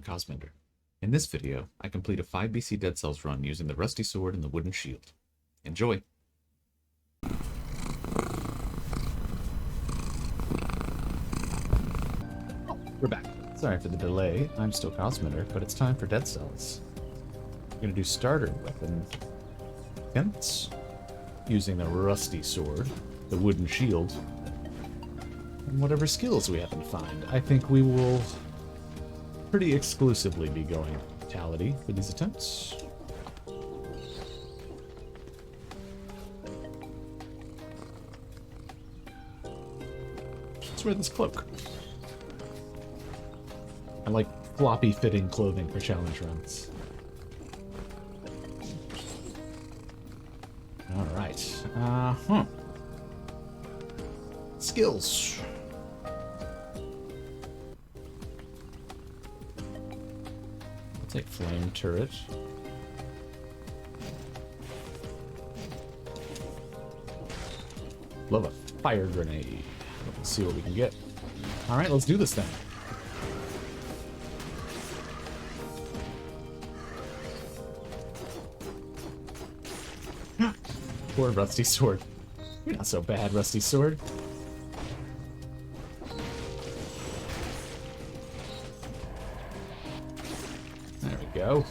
Kosmender. In this video, I complete a 5 BC Dead Cells run using the rusty sword and the wooden shield. Enjoy! We're back. Sorry for the delay, I'm still Kosmender, but it's time for Dead Cells. We're gonna do starter weapon attempts using the rusty sword, the wooden shield, and whatever skills we happen to find. I think we will pretty exclusively be going fatality for these attempts. Let's wear this cloak. I like floppy fitting clothing for challenge runs. Alright. Skills. I'll take flame turret. Love a fire grenade. Let's see what we can get. Alright, let's do this thing. Poor Rusty Sword. You're not so bad, Rusty Sword. There we go.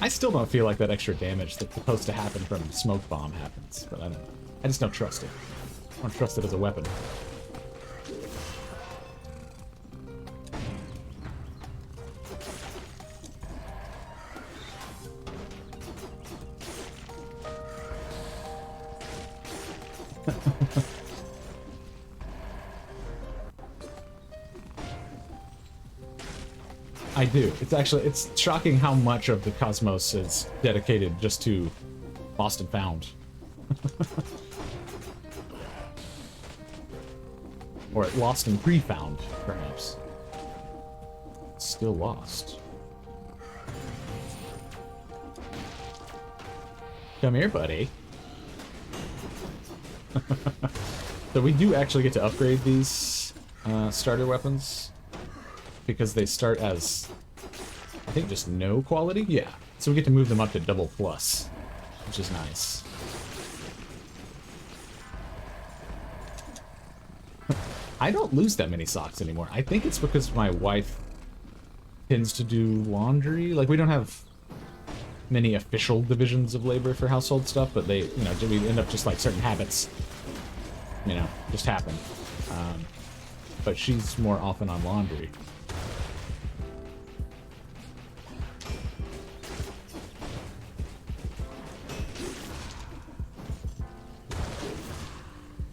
I still don't feel like that extra damage that's supposed to happen from Smoke Bomb happens, but I don't know. I just don't trust it. I don't trust it as a weapon. I do. It's shocking how much of the cosmos is dedicated just to lost and found. Or lost and pre-found, perhaps. Still lost. Come here, buddy. So we do actually get to upgrade these starter weapons, because they start as, I think, just no quality? Yeah. So we get to move them up to double plus, which is nice. I don't lose that many socks anymore. I think it's because my wife tends to do laundry. Like, we don't have many official divisions of labor for household stuff, but they, you know, we end up just like certain habits, you know, just happen. But she's more often on laundry.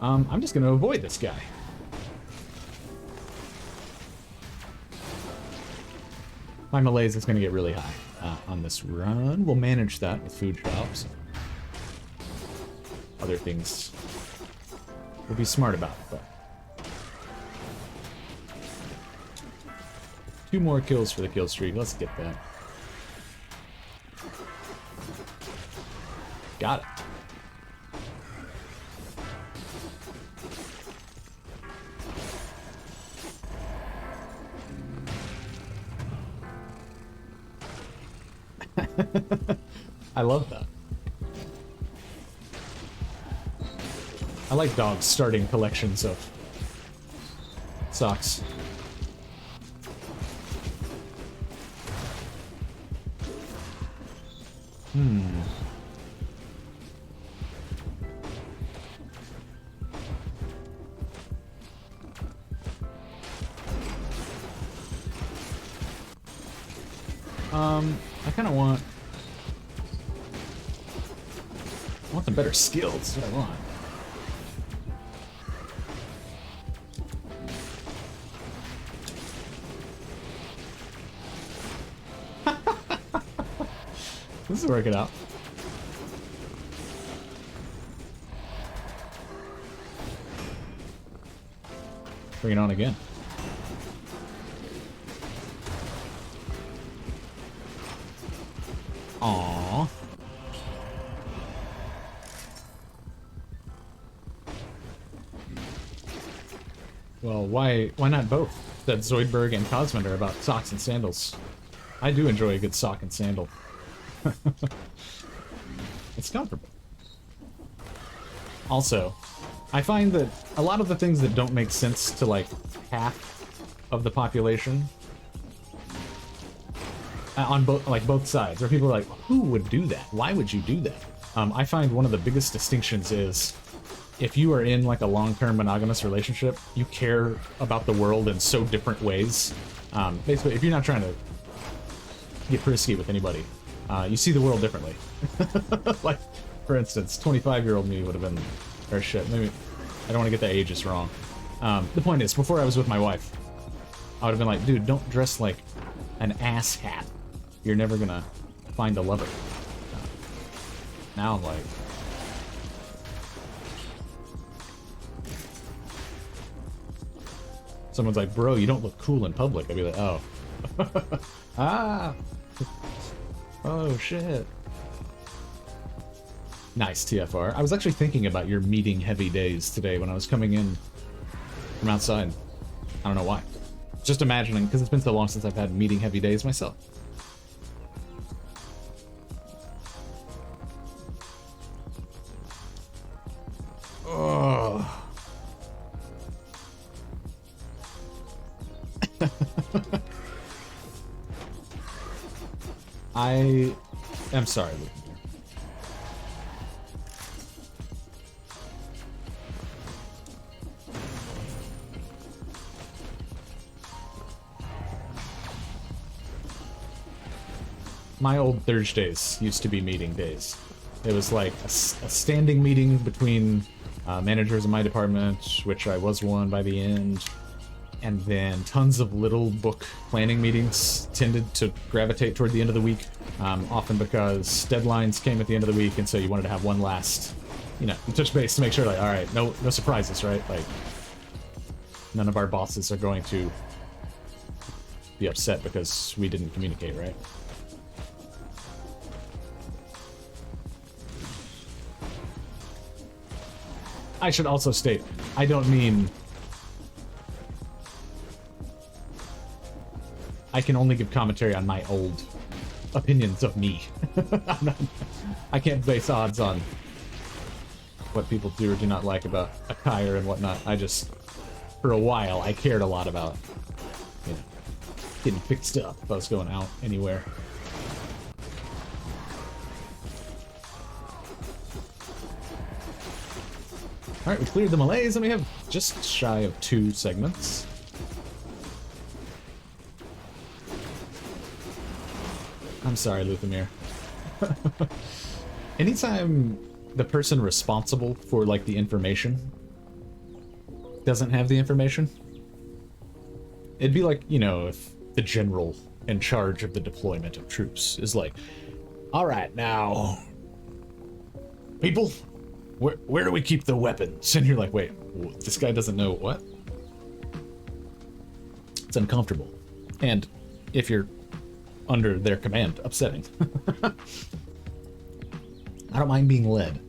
I'm just going to avoid this guy. My malaise is going to get really high on this run. We'll manage that with food shops. Other things we'll be smart about, but 2 more kills for the kill streak. Let's get that. Got it. I love that. I like dogs starting collections of socks. I kind of want the better skills. That's what I want. This is working out. Bring it on again. Aww. Well, why not both? That Zoidberg and Kosmender about socks and sandals. I do enjoy a good sock and sandal. It's comfortable. Also, I find that a lot of the things that don't make sense to, like, half of the population, on both sides, where people are like, who would do that? Why would you do that? I find one of the biggest distinctions is, if you are in, like, a long-term monogamous relationship, you care about the world in so different ways. Basically, if you're not trying to get frisky with anybody, you see the world differently. Like, for instance, 25-year-old me would have been, or shit, maybe, I don't want to get the ages wrong. The point is, before I was with my wife, I would have been like, dude, don't dress like an ass hat. You're never gonna find a lover. Now I'm like, someone's like, bro, you don't look cool in public. I'd be like, oh. Ah! Oh, shit. Nice, TFR. I was actually thinking about your meeting heavy days today when I was coming in from outside. I don't know why. Just imagining, because it's been so long since I've had meeting heavy days myself. Oh. I am sorry, Luke. My old Thursdays used to be meeting days. It was like a standing meeting between managers in my department, which I was one by the end, and then tons of little book planning meetings tended to gravitate toward the end of the week, often because deadlines came at the end of the week, and so you wanted to have one last, you know, touch base to make sure, like, all right, no surprises, right? Like, none of our bosses are going to be upset because we didn't communicate, right? I should also state, I don't mean... I can only give commentary on my old opinions of me. I can't base odds on what people do or do not like about attire and whatnot. I just, for a while, I cared a lot about, you know, getting fixed up if I was going out anywhere. Alright, we cleared the Malays, and we have just shy of 2 segments. I'm sorry, Luthamir. Anytime the person responsible for, like, the information doesn't have the information, it'd be like, you know, if the general in charge of the deployment of troops is like, alright, now, people, where do we keep the weapons? And you're like, wait, this guy doesn't know what? It's uncomfortable. And if you're under their command, upsetting. I don't mind being led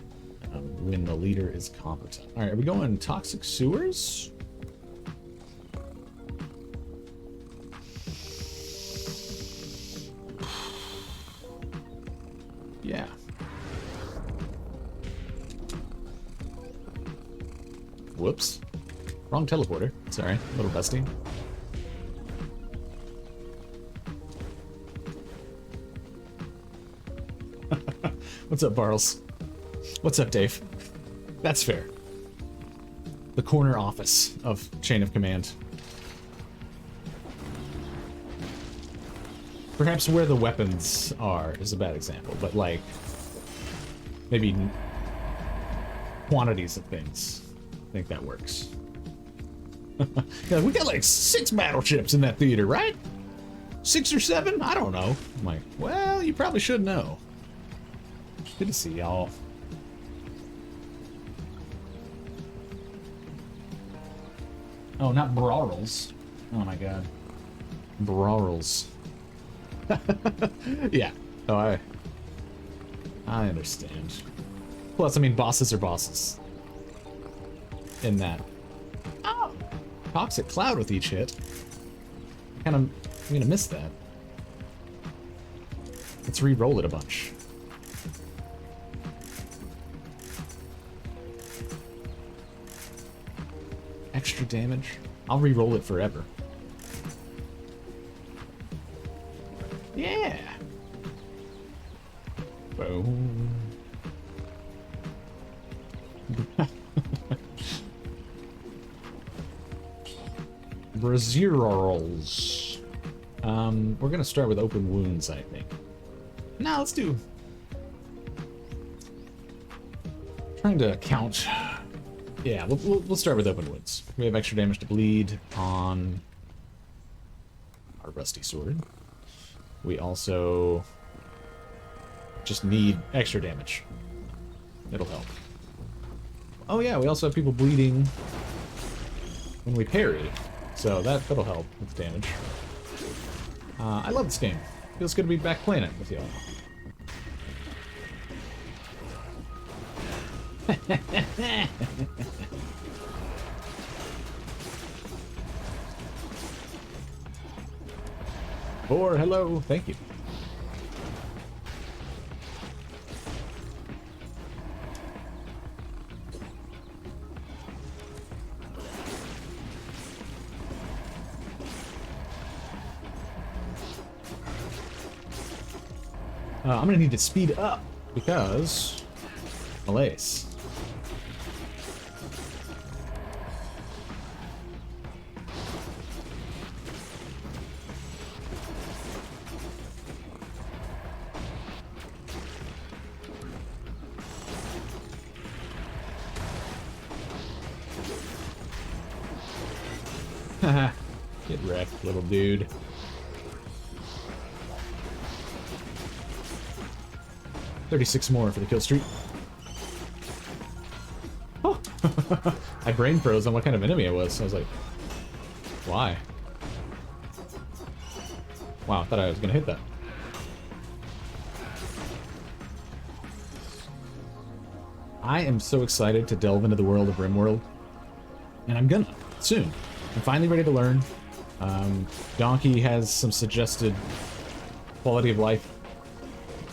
when the leader is competent. All right, are we going toxic sewers? Yeah. Whoops. Wrong teleporter. Sorry, a little dusty. What's up, Bartles? What's up, Dave? That's fair. The corner office of Chain of Command. Perhaps where the weapons are is a bad example, but like maybe quantities of things. I think that works. Yeah, we got like 6 battleships in that theater, right? 6 or 7? I don't know. I'm like, well, you probably should know. Good to see y'all. Oh, not Brawls. Oh my god. Brawls. Yeah. Oh, I understand. Plus, I mean, bosses are bosses. In that. Oh! toxic cloud with each hit. I'm gonna miss that. Let's re-roll it a bunch. Extra damage. I'll re-roll it forever. Yeah. Boom. Brazierals. We're gonna start with open wounds, I think. Now let's do. Trying to count. Yeah, we'll start with open wounds. We have extra damage to bleed on our rusty sword. We also just need extra damage. It'll help. Oh yeah, we also have people bleeding when we parry, so that'll help with damage. I love this game. Feels good to be back playing it with y'all. Or hello, thank you. I'm gonna need to speed up because malaise. Get wrecked, little dude. $36 more for the kill streak. Oh! I brain froze on what kind of enemy it was. I was like, why? Wow, I thought I was gonna hit that. I am so excited to delve into the world of RimWorld, and I'm gonna soon. I'm finally ready to learn. Donkey has some suggested quality of life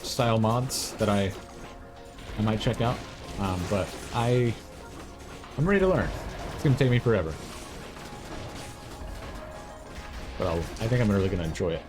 style mods that I might check out, but I'm ready to learn. It's gonna take me forever, but I think I'm really gonna enjoy it.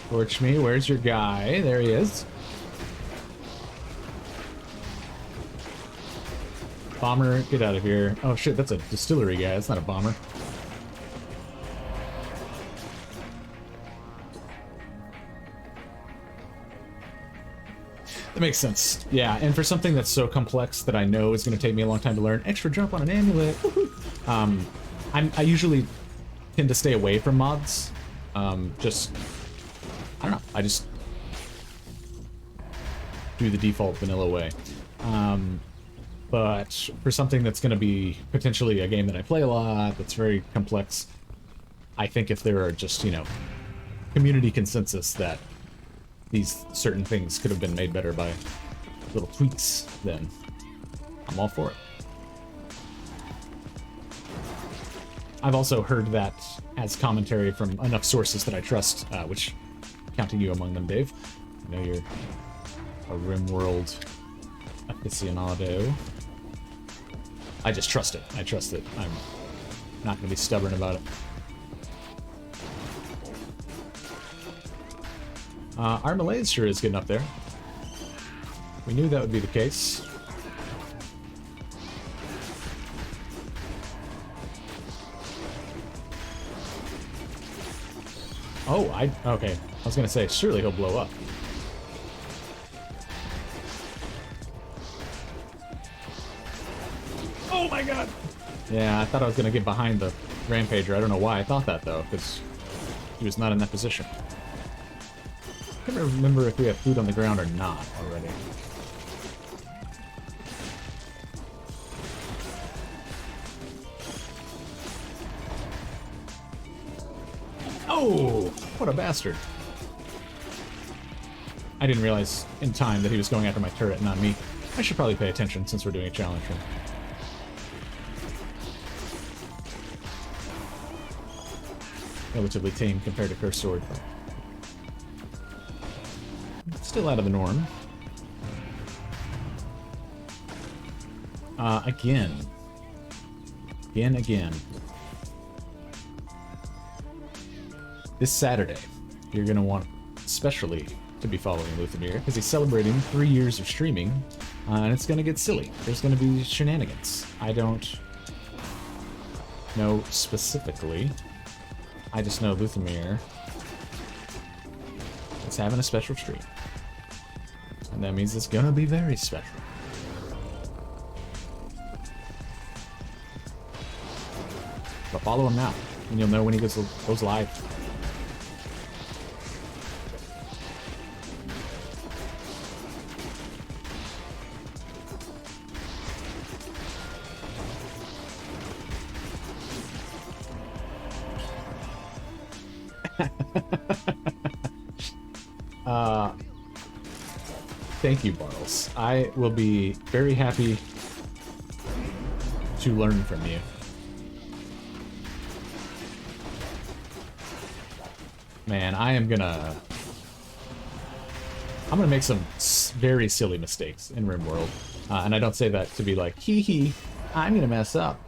Torch me, where's your guy? There he is. Bomber, get out of here. Oh shit, that's a distillery guy, that's not a bomber. That makes sense. Yeah, and for something that's so complex that I know is going to take me a long time to learn, extra jump on an amulet. I usually tend to stay away from mods. Just... I don't know, I just do the default vanilla way. But for something that's going to be potentially a game that I play a lot, that's very complex, I think if there are just, you know, community consensus that these certain things could have been made better by little tweaks, then I'm all for it. I've also heard that as commentary from enough sources that I trust, which... counting you among them, Dave. I know you're a RimWorld aficionado. I just trust it. I trust it. I'm not going to be stubborn about it. Our malaise sure is getting up there. We knew that would be the case. Oh, okay. I was gonna say, surely he'll blow up. Oh my god! Yeah, I thought I was gonna get behind the Rampager. I don't know why I thought that, though, because he was not in that position. can't remember if we have food on the ground or not already. Oh, what a bastard. I didn't realize in time that he was going after my turret, not me. I should probably pay attention since we're doing a challenge here. Relatively tame compared to Cursed Sword. Still out of the norm. Again. Again. This Saturday, you're going to want especially to be following Luthamir, because he's celebrating 3 years of streaming, and it's going to get silly. There's going to be shenanigans. I don't know specifically. I just know Luthamir is having a special stream. And that means it's going to be very special. But follow him now, and you'll know when he goes live. Thank you, Bartles. I will be very happy to learn from you. Man, I'm gonna make some very silly mistakes in RimWorld. And I don't say that to be like, hee hee, I'm gonna mess up.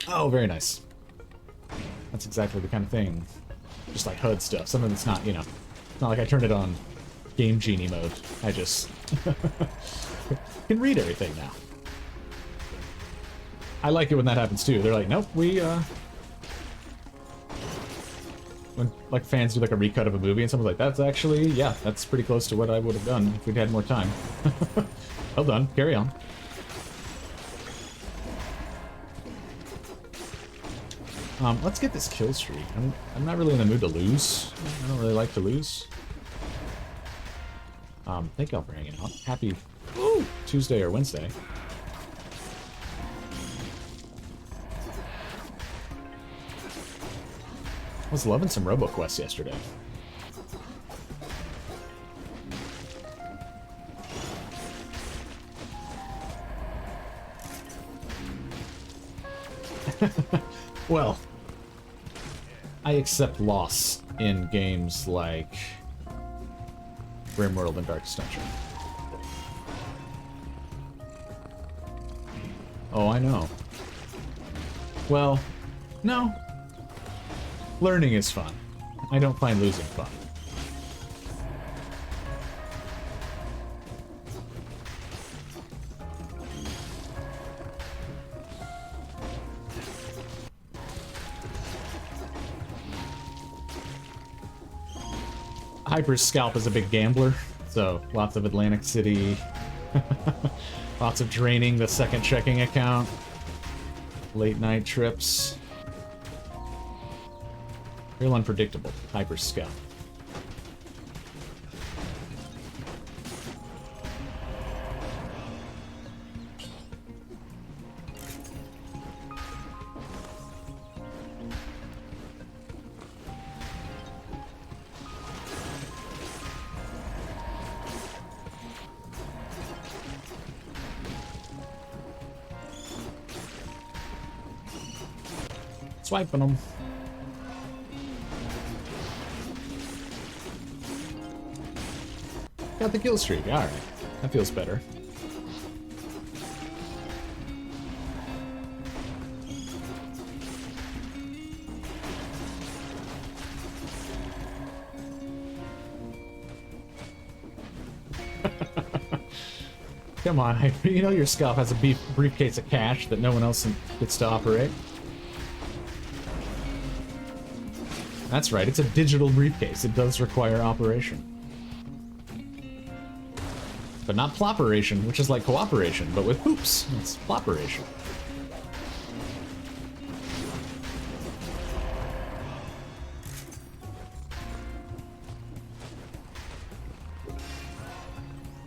Oh, very nice. That's exactly the kind of thing. Just like HUD stuff. Something that's not, you know, not like I turned it on Game Genie mode. I just can read everything now. I like it when that happens too. They're like, nope, when like fans do like a recut of a movie and someone's like, that's actually, yeah, that's pretty close to what I would have done if we'd had more time. Well done, carry on. Let's get this kill streak. I'm not really in the mood to lose. I don't really like to lose. Thank y'all for hanging out. Happy Tuesday or Wednesday. I was loving some RoboQuest yesterday. Well, I accept loss in games like RimWorld and Darkest Dungeon. Oh, I know. Well, no. Learning is fun. I don't find losing fun. Hyper's scalp is a big gambler, so lots of Atlantic City, lots of draining the second checking account, late night trips. Real unpredictable, Hyper's scalp. Swiping them. Got the kill streak. Alright. That feels better. Come on, you know your scalp has a briefcase of cash that no one else gets to operate. That's right, it's a digital briefcase. It does require operation. But not plopperation, which is like cooperation, but with hoops. It's plopperation.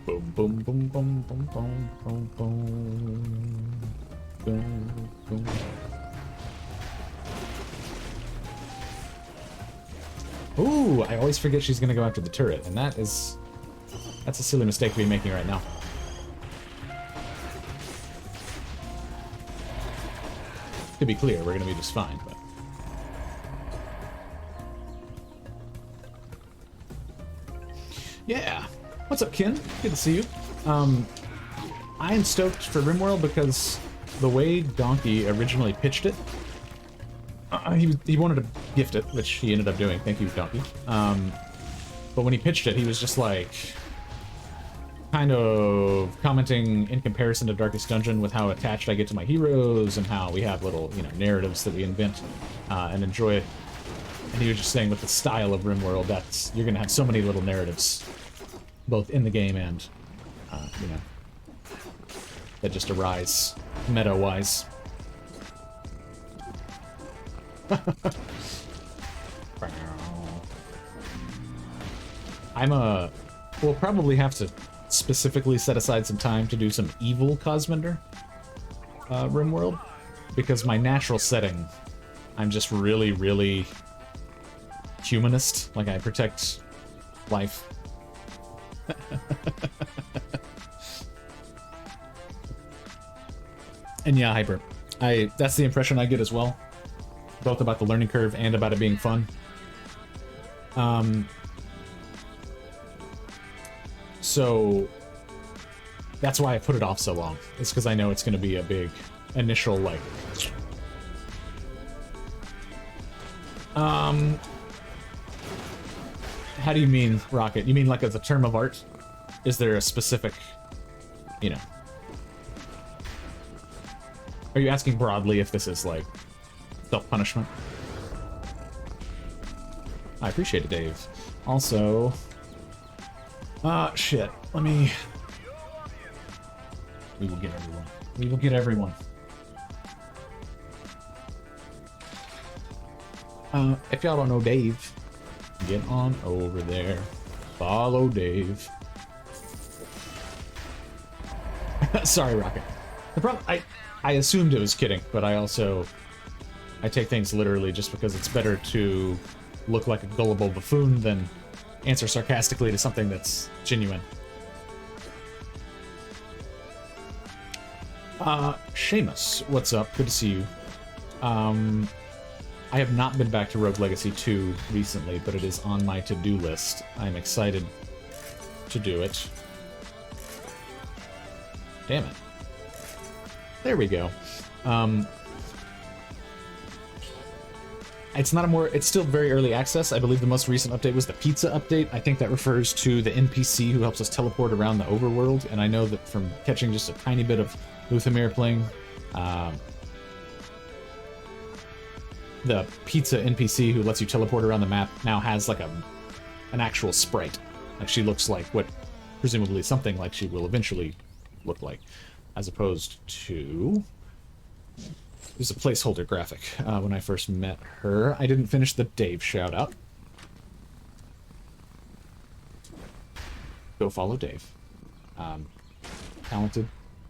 Boom, boom, boom, boom, boom, boom, boom, boom. Boom, boom. Ooh, I always forget she's gonna go after the turret, and that's a silly mistake to be making right now. To be clear, we're gonna be just fine, but... Yeah! What's up, Kin? Good to see you. I am stoked for RimWorld because the way Donkey originally pitched it, he wanted to gift it, which he ended up doing. Thank you, Donkey. But when he pitched it, he was just like... kind of commenting in comparison to Darkest Dungeon with how attached I get to my heroes and how we have little, you know, narratives that we invent and enjoy it. And he was just saying with the style of RimWorld, that's you're going to have so many little narratives, both in the game and, you know, that just arise meta-wise. We'll probably have to specifically set aside some time to do some evil kosmender RimWorld, because my natural setting, I'm just really, really humanist. Like, I protect life. And yeah, Hyper. That's the impression I get as well. Both about the learning curve and about it being fun. So that's why I put it off so long. It's because I know it's going to be a big initial, like... How do you mean, Rocket? You mean like as a term of art? Is there a specific, you know... Are you asking broadly if this is, like, self-punishment? I appreciate it, Dave. Also... shit. Let me... We will get everyone. We will get everyone. If y'all don't know Dave, get on over there. Follow Dave. Sorry, Rocket. The problem... I assumed it was kidding, but I take things literally just because it's better to look like a gullible buffoon than answer sarcastically to something that's genuine. Seamus, what's up? Good to see you. I have not been back to Rogue Legacy 2 recently, but it is on my to-do list. I'm excited to do it. Damn it. There we go. It's still very early access. I believe the most recent update was the pizza update. I think that refers to the NPC who helps us teleport around the overworld, and I know that from catching just a tiny bit of Luthamir playing, the pizza NPC who lets you teleport around the map now has like an actual sprite. Like, she looks like what presumably something like she will eventually look like, as opposed to... There's a placeholder graphic. When I first met her, I didn't finish the Dave shout-out. Go follow Dave. Talented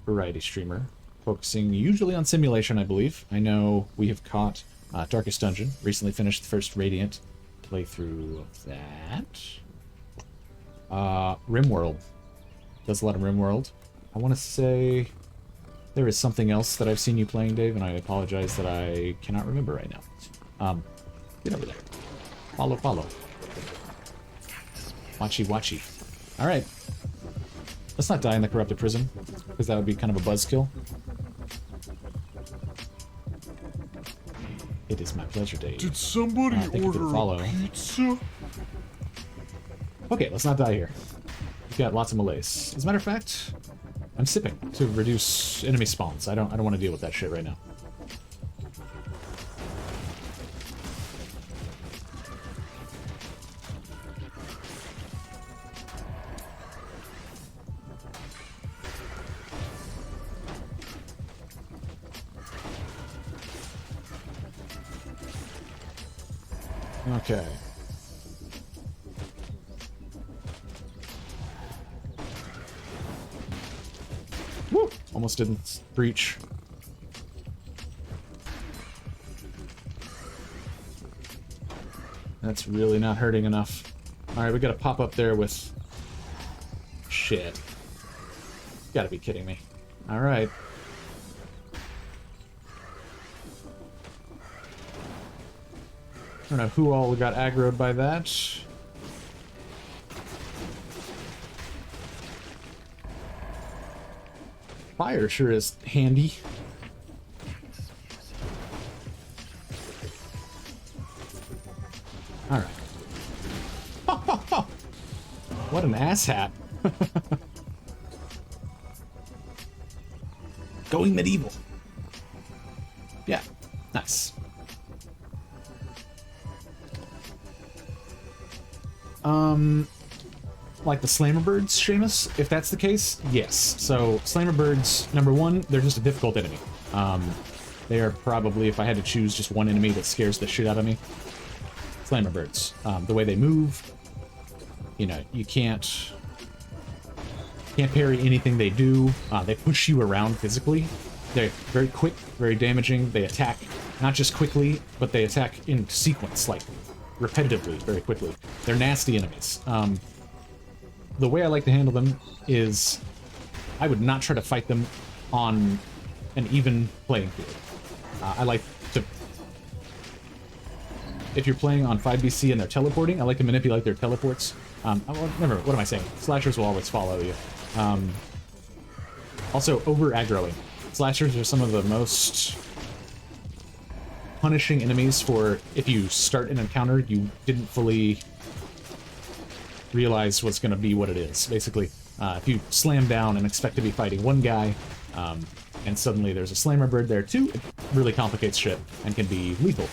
variety streamer, focusing usually on simulation, I believe. I know we have caught Darkest Dungeon. Recently finished the first Radiant playthrough of that. RimWorld. Does a lot of RimWorld. I want to say... There is something else that I've seen you playing, Dave, and I apologize that I cannot remember right now. Get over there. Follow, follow. Watchy, watchy. Alright. Let's not die in the corrupted prison, because that would be kind of a buzzkill. It is my pleasure, Dave. Did somebody order a pizza? Okay, let's not die here. We've got lots of malaise. As a matter of fact... I'm sipping to reduce enemy spawns. I don't want to deal with that shit right now. Okay. Almost didn't breach. That's really not hurting enough. Alright, we gotta pop up there with... Shit. You gotta be kidding me. Alright. I don't know who all got aggroed by that. Fire sure is handy. Alright. What an asshat. Going medieval. Yeah, nice. Like the slammer birds, Seamus? If that's the case, yes. So slammer birds, number one, they're just a difficult enemy. They are probably, if I had to choose just one enemy that scares the shit out of me, slammer birds. The way they move, you know, you can't parry anything they do. They push you around physically. They're very quick, very damaging. They attack not just quickly, but they attack in sequence, like repetitively, very quickly. They're nasty enemies. The way I like to handle them is I would not try to fight them on an even playing field. I like to... If you're playing on 5BC and they're teleporting, I like to manipulate their teleports. Remember, what am I saying? Slashers will always follow you. Also, over-aggroing. Slashers are some of the most punishing enemies for if you start an encounter you didn't fully realize what's going to be what it is. Basically, if you slam down and expect to be fighting one guy, and suddenly there's a slammer bird there too, it really complicates shit and can be lethal.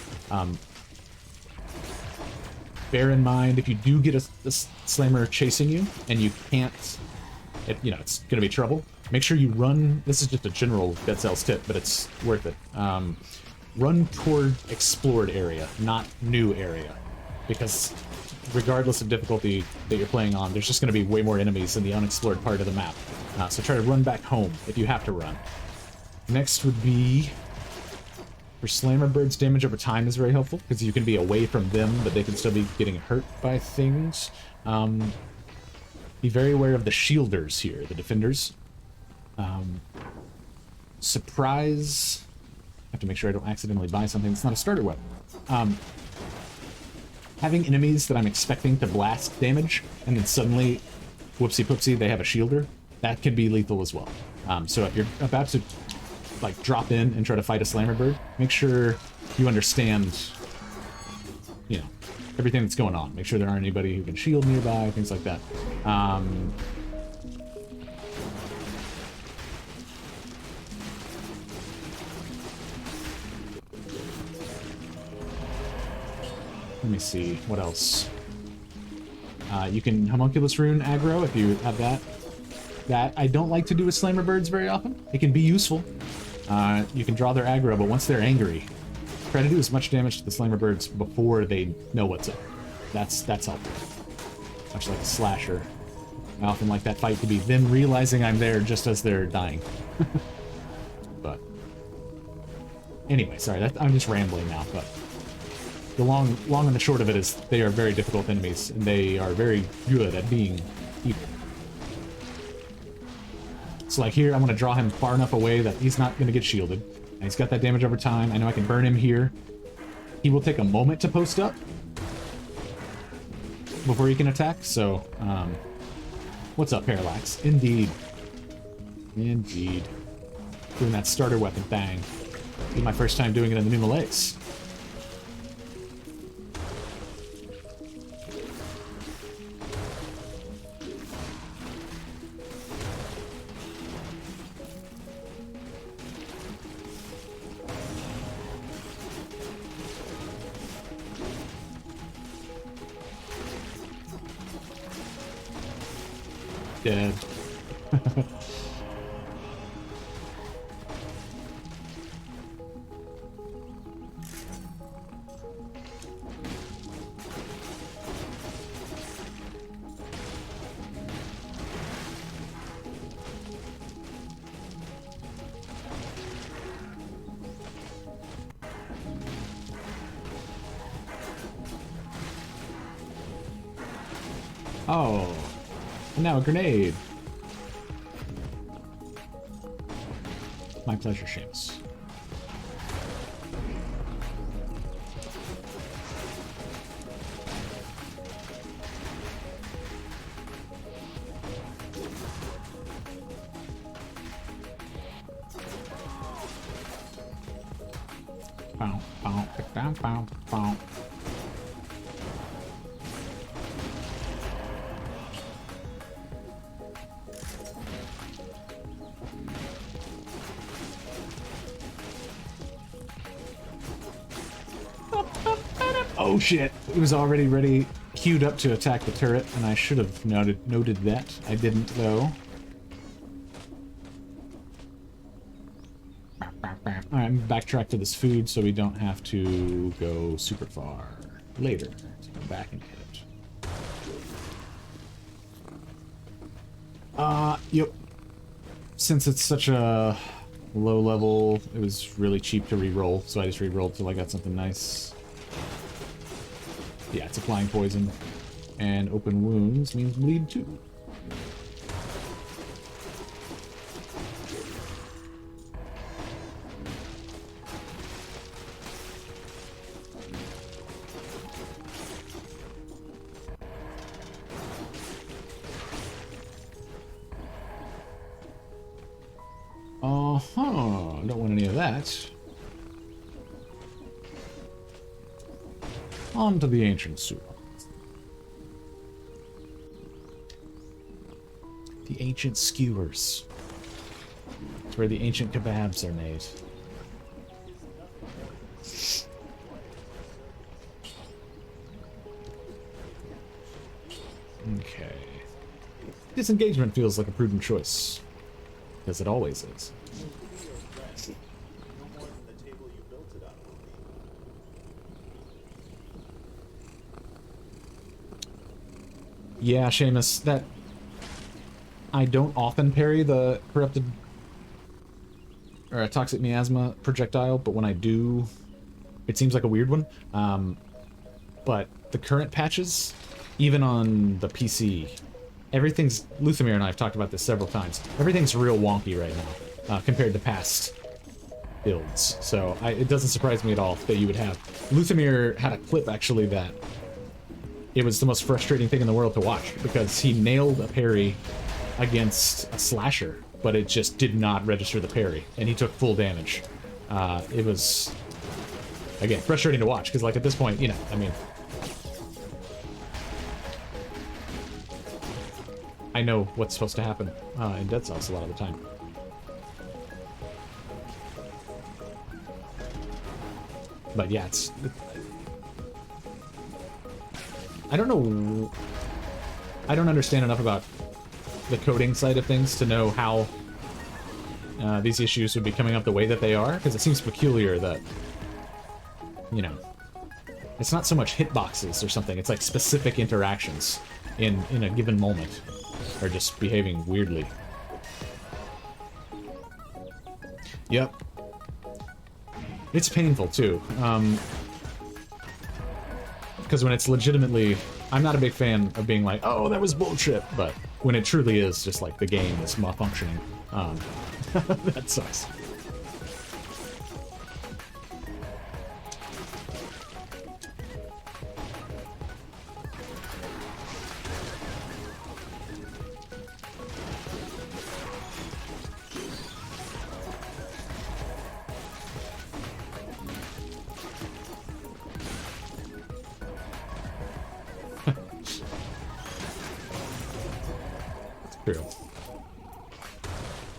Bear in mind, if you do get a slammer chasing you and you can't, you know, it's going to be trouble. Make sure you run. This is just a general Dead Cells tip, but it's worth it. Run toward explored area, not new area, because regardless of difficulty that you're playing on, there's just going to be way more enemies in the unexplored part of the map. So try to run back home if you have to run. Next would be... For slammer birds, damage over time is very helpful, because you can be away from them, but they can still be getting hurt by things. Be very aware of the shielders here, the defenders. Surprise... I have to make sure I don't accidentally buy something that's not a starter weapon. Having enemies that I'm expecting to blast damage, and then suddenly, whoopsie-poopsie, they have a shielder, that can be lethal as well. So if you're about to like drop in and try to fight a slammer bird, make sure you understand, you know, everything that's going on. Make sure there aren't anybody who can shield nearby, things like that. Let me see, what else? You can Homunculus Rune aggro if you have that. That I don't like to do with Slammer Birds very often. It can be useful. You can draw their aggro, but once they're angry, try to do as much damage to the Slammer Birds before they know what's up. That's helpful. Much like a slasher. I often like that fight to be them realizing I'm there just as they're dying. But anyway, sorry, I'm just rambling now, but the long and the short of it is they are very difficult enemies, and they are very good at being evil. So like here, I'm going to draw him far enough away that he's not going to get shielded. And he's got that damage over time. I know I can burn him here. He will take a moment to post up before he can attack, so, what's up, Parallax? Indeed. Indeed. Doing that starter weapon thing. This is my first time doing it in the new Malays. Dead. Oh, and now a grenade. My pleasure, Seamus. Bow, bow, bow, bow, bow. Oh shit! It was already ready, queued up to attack the turret, and I should have noted that. I didn't, though. Alright, backtrack to this food so we don't have to go super far later to come back and get it. Yep. Since it's such a low level, it was really cheap to re-roll, so I just re-rolled till I got something nice. Yeah, it's applying poison. And open wounds means bleed too. Uh-huh, don't want any of that. On to the ancient sewer. The ancient skewers. It's where the ancient kebabs are made. Okay. Disengagement feels like a prudent choice. Because it always is. Yeah, Seamus, that... I don't often parry the corrupted... or a toxic miasma projectile, but when I do, it seems like a weird one. But the current patches, even on the PC, everything's... Luthamir and I have talked about this several times. Everything's real wonky right now, compared to past builds. So it doesn't surprise me at all that you would have... Luthamir had a clip, actually, that... It was the most frustrating thing in the world to watch, because he nailed a parry against a slasher, but it just did not register the parry, and he took full damage. It was, again, frustrating to watch, because, like, at this point, you know, I mean... I know what's supposed to happen in Dead Cells a lot of the time. But yeah, it's... I don't know... I don't understand enough about the coding side of things to know how these issues would be coming up the way that they are, because it seems peculiar that, you know, it's not so much hitboxes or something, it's like specific interactions in a given moment are just behaving weirdly. Yep. It's painful, too. Because when it's legitimately... I'm not a big fan of being like, oh, that was bullshit, but when it truly is just like the game is malfunctioning, that sucks. True.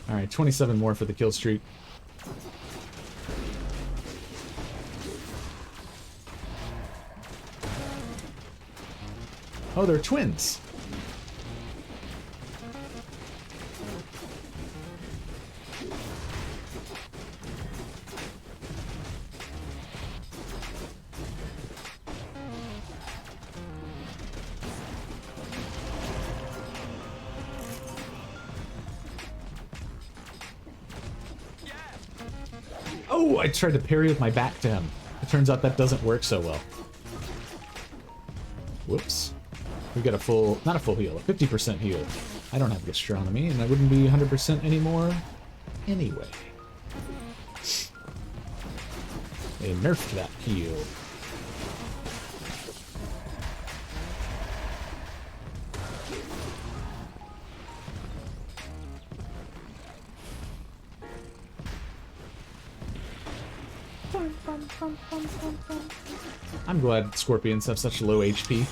Alright, 27 more for the kill streak. Oh, they're twins. Oh, I tried to parry with my back to him. It turns out that doesn't work so well. Whoops. We've got a full, not a full heal, a 50% heal. I don't have gastronomy, and I wouldn't be 100% anymore anyway. They nerfed that heal. I'm glad scorpions have such low HP.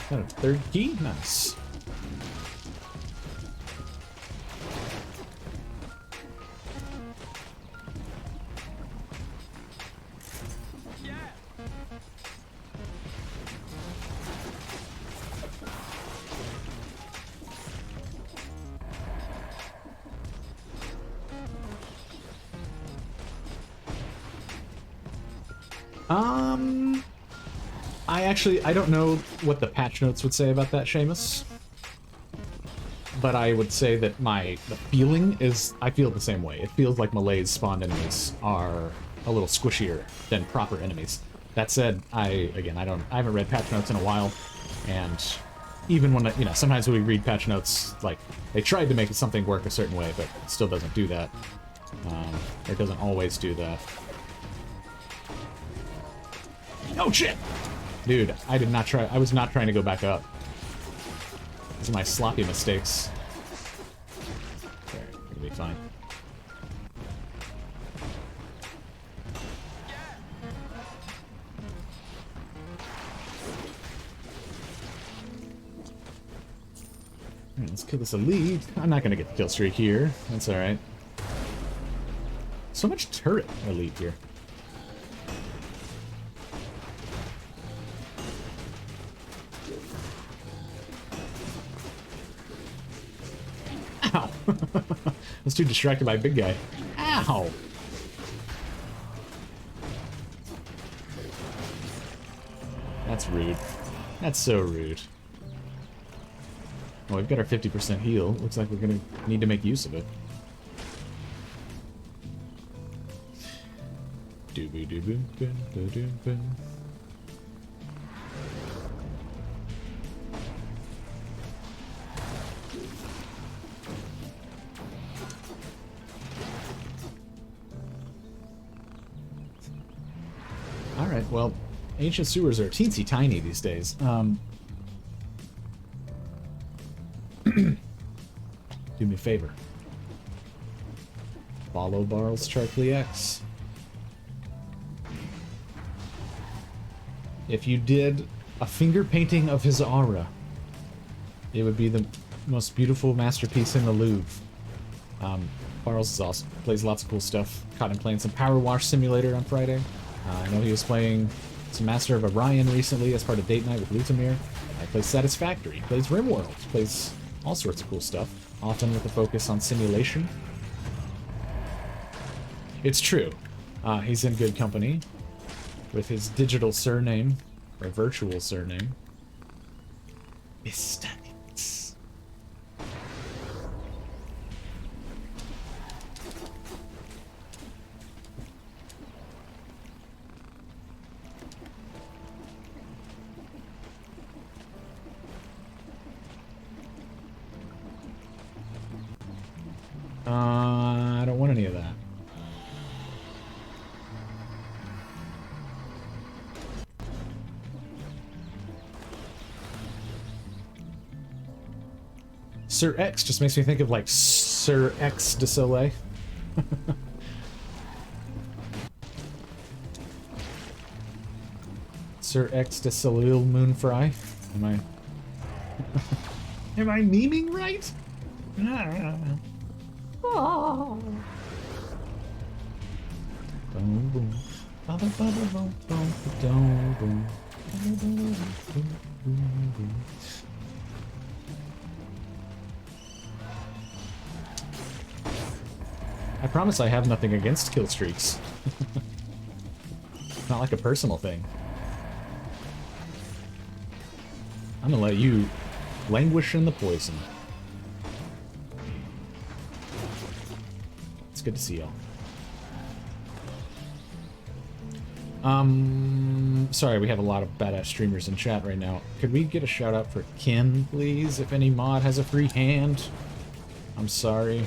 Got a third key? Nice. I don't know what the patch notes would say about that, Seamus. But I would say that the feeling is, I feel the same way. It feels like Malays spawned enemies are a little squishier than proper enemies. That said, I haven't read patch notes in a while, and even when, sometimes when we read patch notes, like, they tried to make something work a certain way, but it still doesn't do that. It doesn't always do that. Oh, shit! Dude, I was not trying to go back up. These are my sloppy mistakes. There, it'll be fine. Alright, let's kill this elite. I'm not gonna get the kill streak here. That's alright. So much turret elite here. Ow! I was too distracted by big guy. Ow! That's rude. That's so rude. Well, we've got our 50% heal. Looks like we're gonna need to make use of it. Doobie-doobie-boo-doo-doo-boo. Alright, well, ancient sewers are teensy tiny these days. Do me a favor. Follow Barl's Charkly X. If you did a finger painting of his aura, it would be the most beautiful masterpiece in the Louvre. Barl's is awesome. Plays lots of cool stuff. Caught him playing some Power Wash Simulator on Friday. I know he was playing some Master of Orion recently as part of Date Night with Lutamir. He plays Satisfactory. He plays RimWorld. He plays all sorts of cool stuff, often with a focus on simulation. It's true. He's in good company with his digital surname, or virtual surname, Mr. X. I don't want any of that. Sir X just makes me think of, like, Sir X de Soleil. Sir X de Soleil Moonfry. Am I... Am I memeing right? Oh. Boom, boom. I promise I have nothing against kill streaks. It's not like a personal thing. I'm gonna let you languish in the poison. good to see y'all. Sorry, we have a lot of badass streamers in chat right now. Could we get a shout out for Ken, please? If any mod has a free hand. I'm sorry.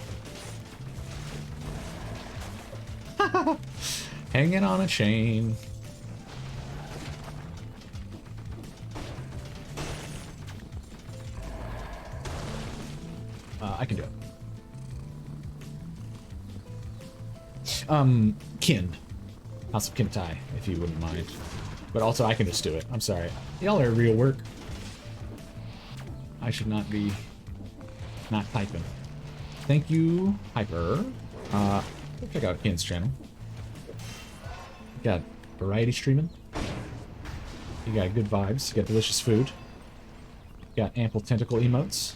Hanging on a chain. I can do it. Kin. House of Kintai, if you wouldn't mind. But also, I can just do it. I'm sorry. Y'all are real work. I should not be not typing. Thank you, Hyper. Go check out Kin's channel. You got variety streaming. You got good vibes. You got delicious food. You got ample tentacle emotes.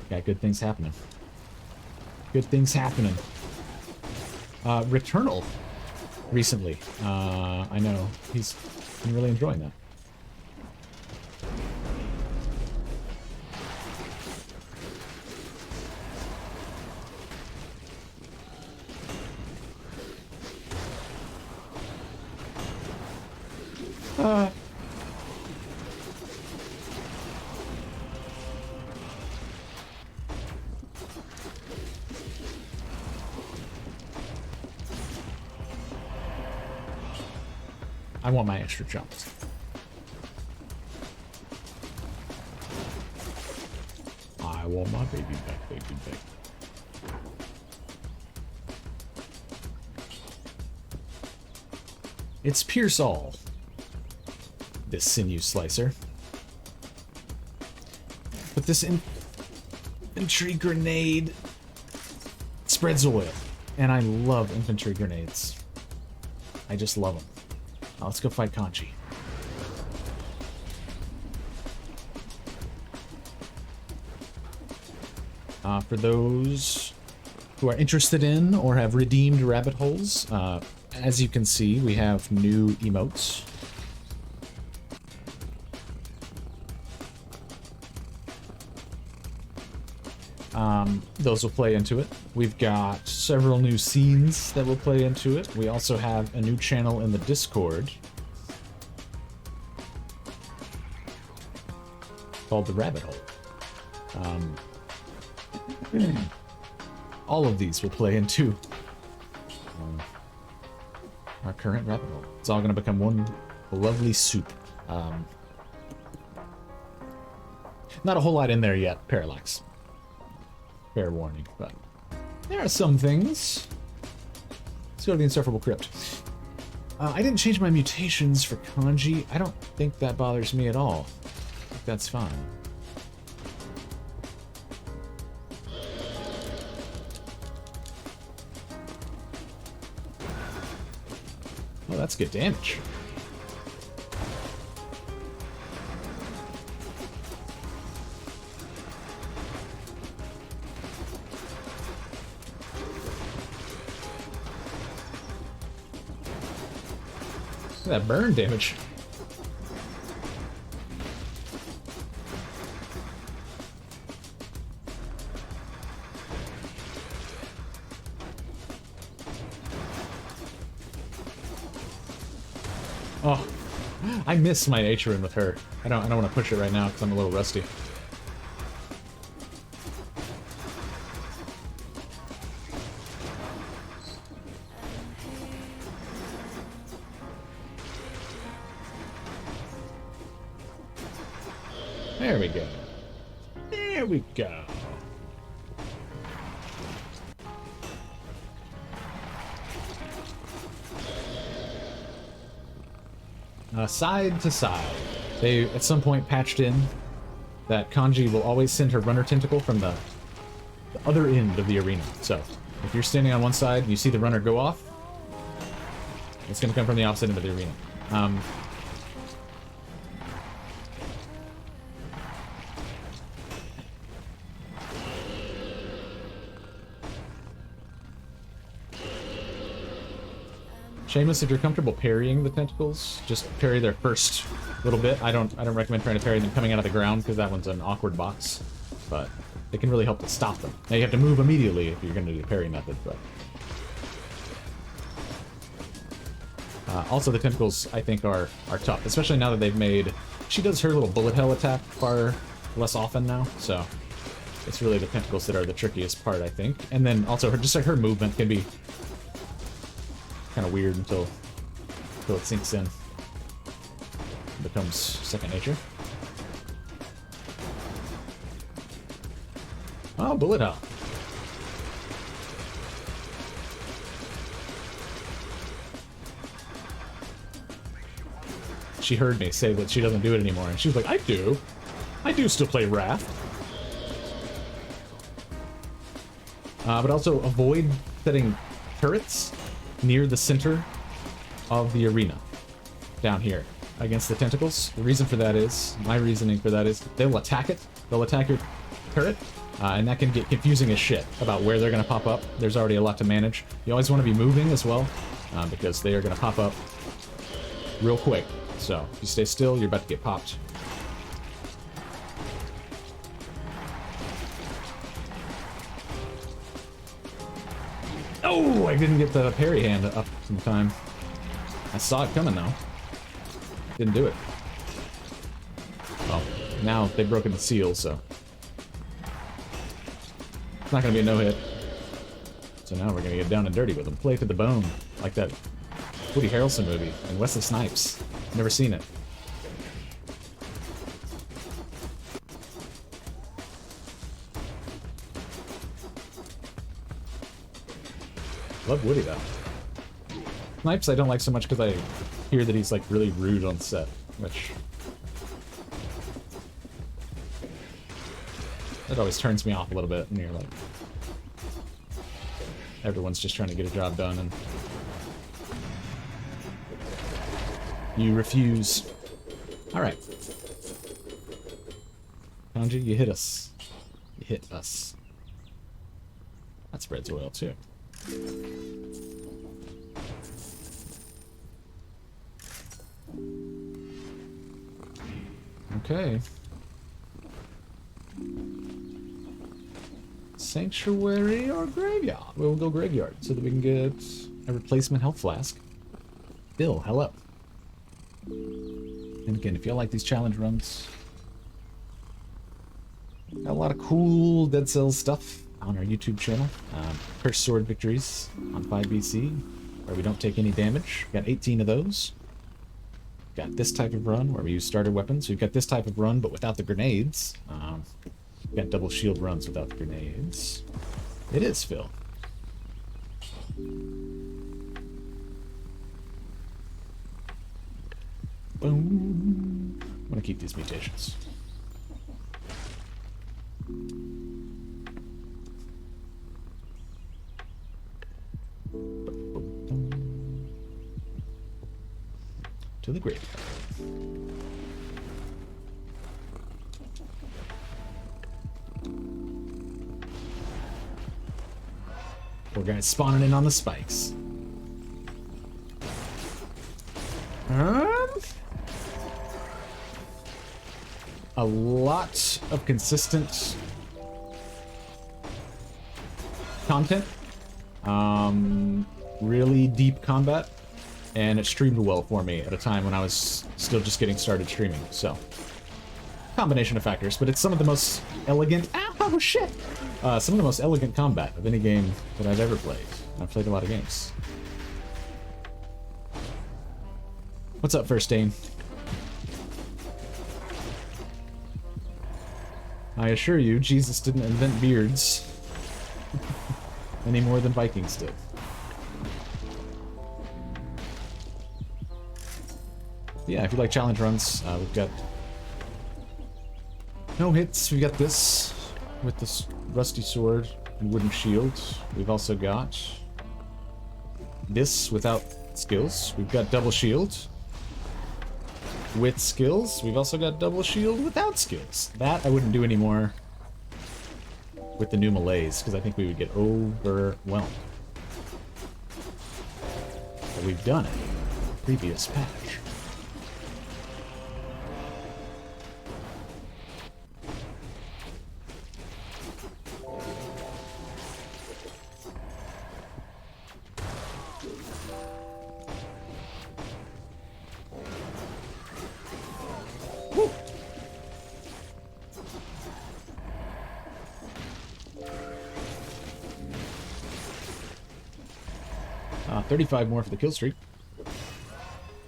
Got good things happening. Good things happening. Returnal recently. I know he's been really enjoying that. I want my extra jumps. I want my baby back, baby back. It's Pierce All, this sinew slicer. But this infantry grenade spreads oil, and I love infantry grenades. I just love them. Let's go fight Kanji. For those who are interested in or have redeemed rabbit holes, as you can see, we have new emotes. Those will play into it. We've got several new scenes that will play into it. We also have a new channel in the Discord called The Rabbit Hole. All of these will play into our current rabbit hole. It's all going to become one lovely soup. Not a whole lot in there yet, Parallax. Fair warning, but there are some things. Let's go to the Insufferable Crypt. I didn't change my mutations for kanji. I don't think that bothers me at all. I think that's fine. Oh, that's good damage. That burn damage. Oh, I miss my nature in with her. I don't want to push it right now because I'm a little rusty. There we go. There we go. Side to side. They, at some point, patched in that Kanji will always send her runner tentacle from the other end of the arena. So, if you're standing on one side and you see the runner go off, it's going to come from the opposite end of the arena. Shameless, if you're comfortable parrying the tentacles, just parry their first little bit. I don't recommend trying to parry them coming out of the ground because that one's an awkward box. but they can really help to stop them. Now you have to move immediately if you're going to do the parry method, but... also the tentacles, I think, are tough, especially now that they've made... She does her little bullet hell attack far less often now, so... It's really the tentacles that are the trickiest part, I think. And then also, just like her movement can be kind of weird until it sinks in. It becomes second nature. Oh, bullet hell. She heard me say that she doesn't do it anymore, and she was like, I do. I do still play Wrath. But also avoid setting turrets near the center of the arena down here against the tentacles. The reason for that is, my reasoning for that is, they'll attack it. They'll attack your turret, and that can get confusing as shit about where they're going to pop up. There's already a lot to manage. You always want to be moving as well, because they are going to pop up real quick. So if you stay still, you're about to get popped. Oh, I didn't get the parry hand up in time. I saw it coming, though. Didn't do it. Well, now they've broken the seal, so... It's not going to be a no-hit. So now we're going to get down and dirty with them. Play to the bone, like that Woody Harrelson movie, and Wesley Snipes. Never seen it. Love Woody, though. Snipes I don't like so much because I hear that he's, like, really rude on set, which... That always turns me off a little bit, and you're like... Everyone's just trying to get a job done, and... You refuse. Alright. Kanji, you hit us. You hit us. That spreads oil, too. Okay. Sanctuary or graveyard? We'll go graveyard so that we can get a replacement health flask. Bill, hell up. And again, if you like these challenge runs, got a lot of cool Dead Cells stuff on our YouTube channel. Cursed Sword Victories on 5BC, where we don't take any damage. Got 18 of those. Got this type of run where we use starter weapons. We've got this type of run, but without the grenades. We've got double shield runs without the grenades. It is, Phil. Boom. I'm gonna keep these mutations. To the graveyard. Poor guy's spawning in on the spikes. A lot of consistent content. Really deep combat. And it streamed well for me at a time when I was still just getting started streaming, so... Combination of factors, but it's some of the most elegant... Oh, shit! Some of the most elegant combat of any game that I've ever played. I've played a lot of games. What's up, First Dane? I assure you, Jesus didn't invent beards any more than Vikings did. Yeah, if you like challenge runs, we've got no hits. We've got this with this rusty sword and wooden shield. We've also got this without skills. We've got double shield with skills. We've also got double shield without skills. That I wouldn't do anymore with the new melees, because I think we would get overwhelmed. But we've done it. Previous patch. 35 more for the kill streak.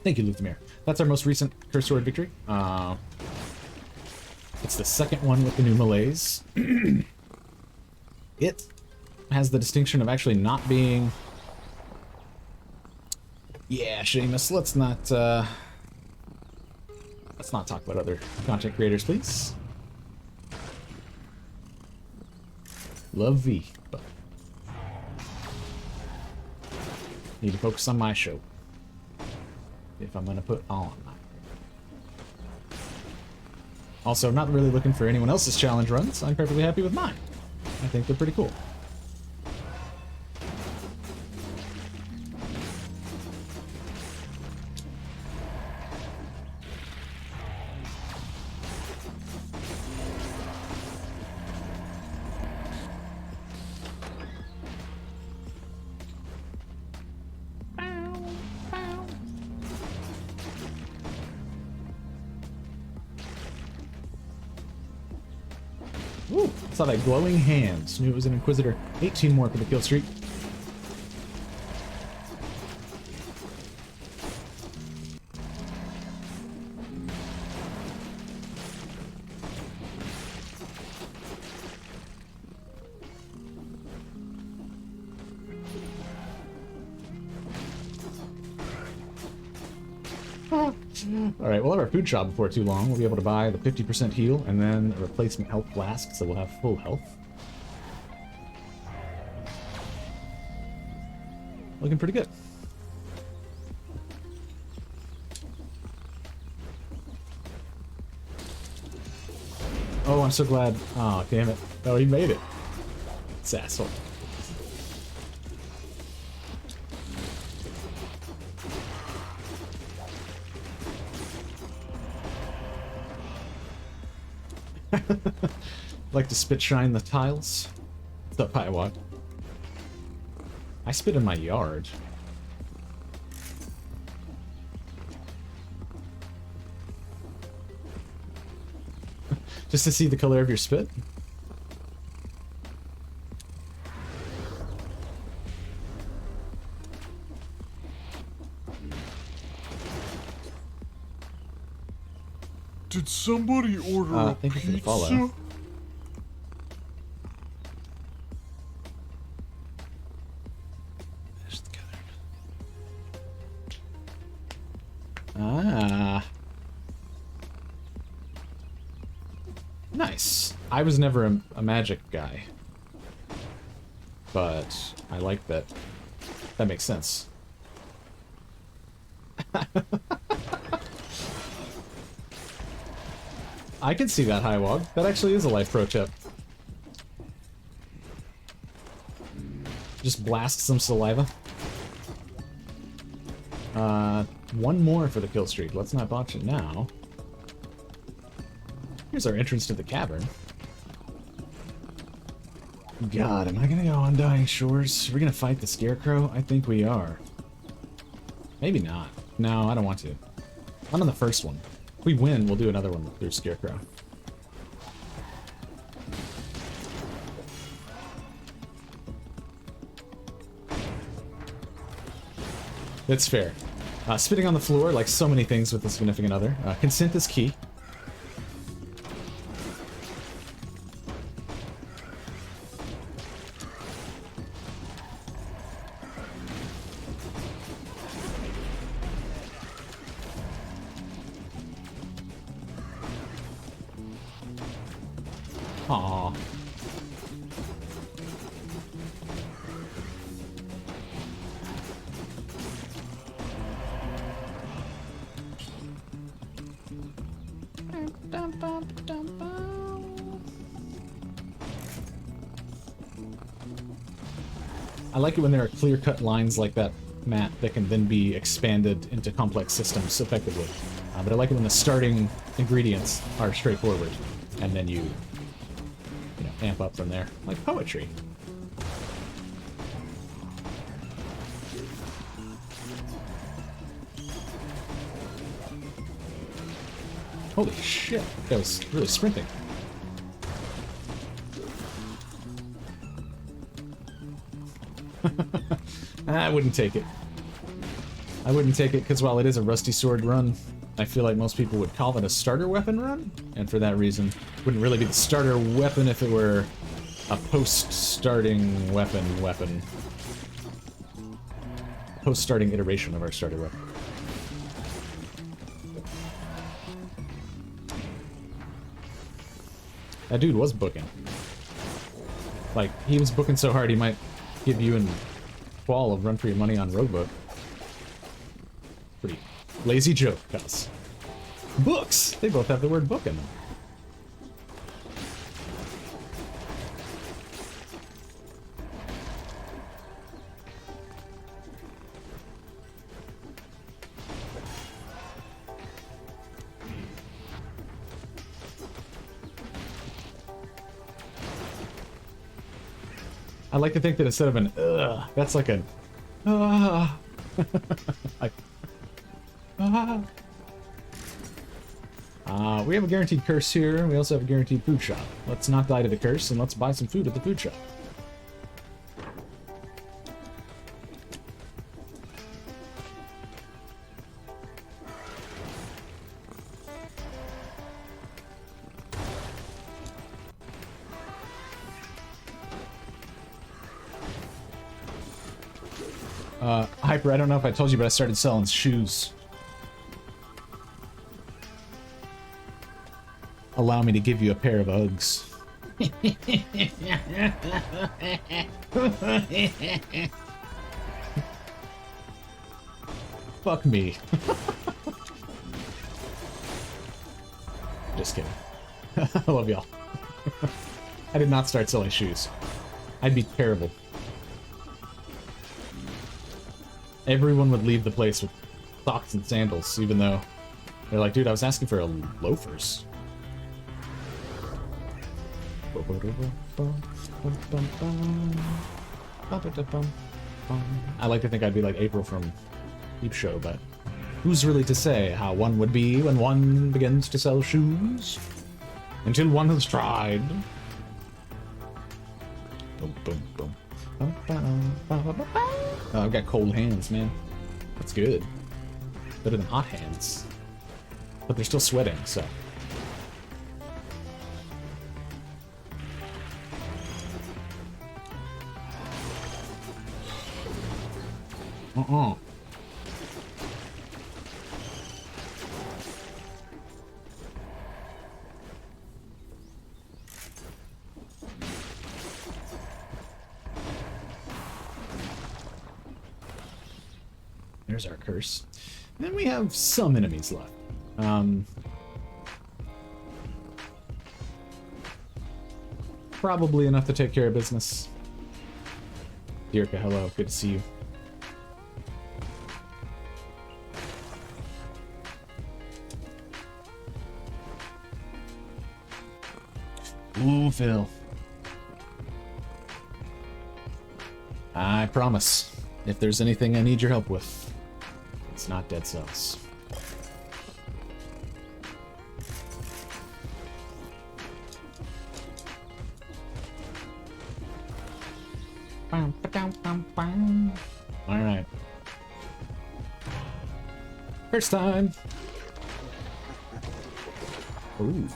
Thank you, Luthamir. That's our most recent Cursed Sword victory. It's the second one with the new melees. It has the distinction of actually not being... Yeah, Seamus, let's not talk about other content creators, please. Love V, but need to focus on my show if I'm gonna put on. Also, I'm not really looking for anyone else's challenge runs. I'm perfectly happy with mine. I think they're pretty cool. Ooh, saw that glowing hand. Knew it was an Inquisitor. 18 more for the kill streak. Alright, we'll have our food shop before too long. We'll be able to buy the 50% heal and then a replacement health flask, so we'll have full health. Looking pretty good. Oh, I'm so glad. Oh, damn it. Oh, he made it. This asshole. Like to spit shine the tiles? What's up, Highwalk? I spit in my yard. Just to see the color of your spit? Did somebody order a thank you for the pizza? follow. Ah. Nice. I was never a magic guy. But I like that. That makes sense. I can see that, Highwog. That actually is a life pro tip. Just blast some saliva. One more for the kill streak. Let's not botch it now. Here's our entrance to the cavern. God, am I gonna go Undying Shores? Are we gonna fight the Scarecrow? I think we are. Maybe not. No, I don't want to. Not on the first one. If we win, we'll do another one through Scarecrow. That's fair. Spitting on the floor, like so many things with the significant other. Consent is key. Aww. I like it when there are clear-cut lines like that, Matt, that can then be expanded into complex systems effectively. But I like it when the starting ingredients are straightforward, and then you know, amp up from there, like poetry. Holy shit, that was really sprinting. I wouldn't take it. I wouldn't take it because while it is a rusty sword run, I feel like most people would call it a starter weapon run, and for that reason, it wouldn't really be the starter weapon if it were a post-starting weapon. Post-starting iteration of our starter weapon. That dude was booking. Like, he was booking so hard he might give you an qual of run for your money on Roguebook. Pretty lazy joke, cuz. Books! They both have the word book in them. I like to think that instead of an ugh, that's like an like we have a guaranteed curse here, and we also have a guaranteed food shop. Let's not die to the curse, and let's buy some food at the food shop. Hyper, I don't know if I told you, but I started selling shoes. Allow me to give you a pair of Uggs. Fuck me. Just kidding. I love y'all. I did not start selling shoes. I'd be terrible. Everyone would leave the place with socks and sandals, even though they're like, dude, I was asking for loafers. I like to think I'd be like April from Peep Show, but who's really to say how one would be when one begins to sell shoes? Until one has tried. Boom, boom, boom. Oh, I've got cold hands, man. That's good. Better than hot hands. But they're still sweating, so. There's our curse. And then we have some enemies left. Probably enough to take care of business. Dirka, hello. Good to see you. Ooh, Phil. I promise. If there's anything I need your help with, it's not dead cells. Alright. First time! Ooh.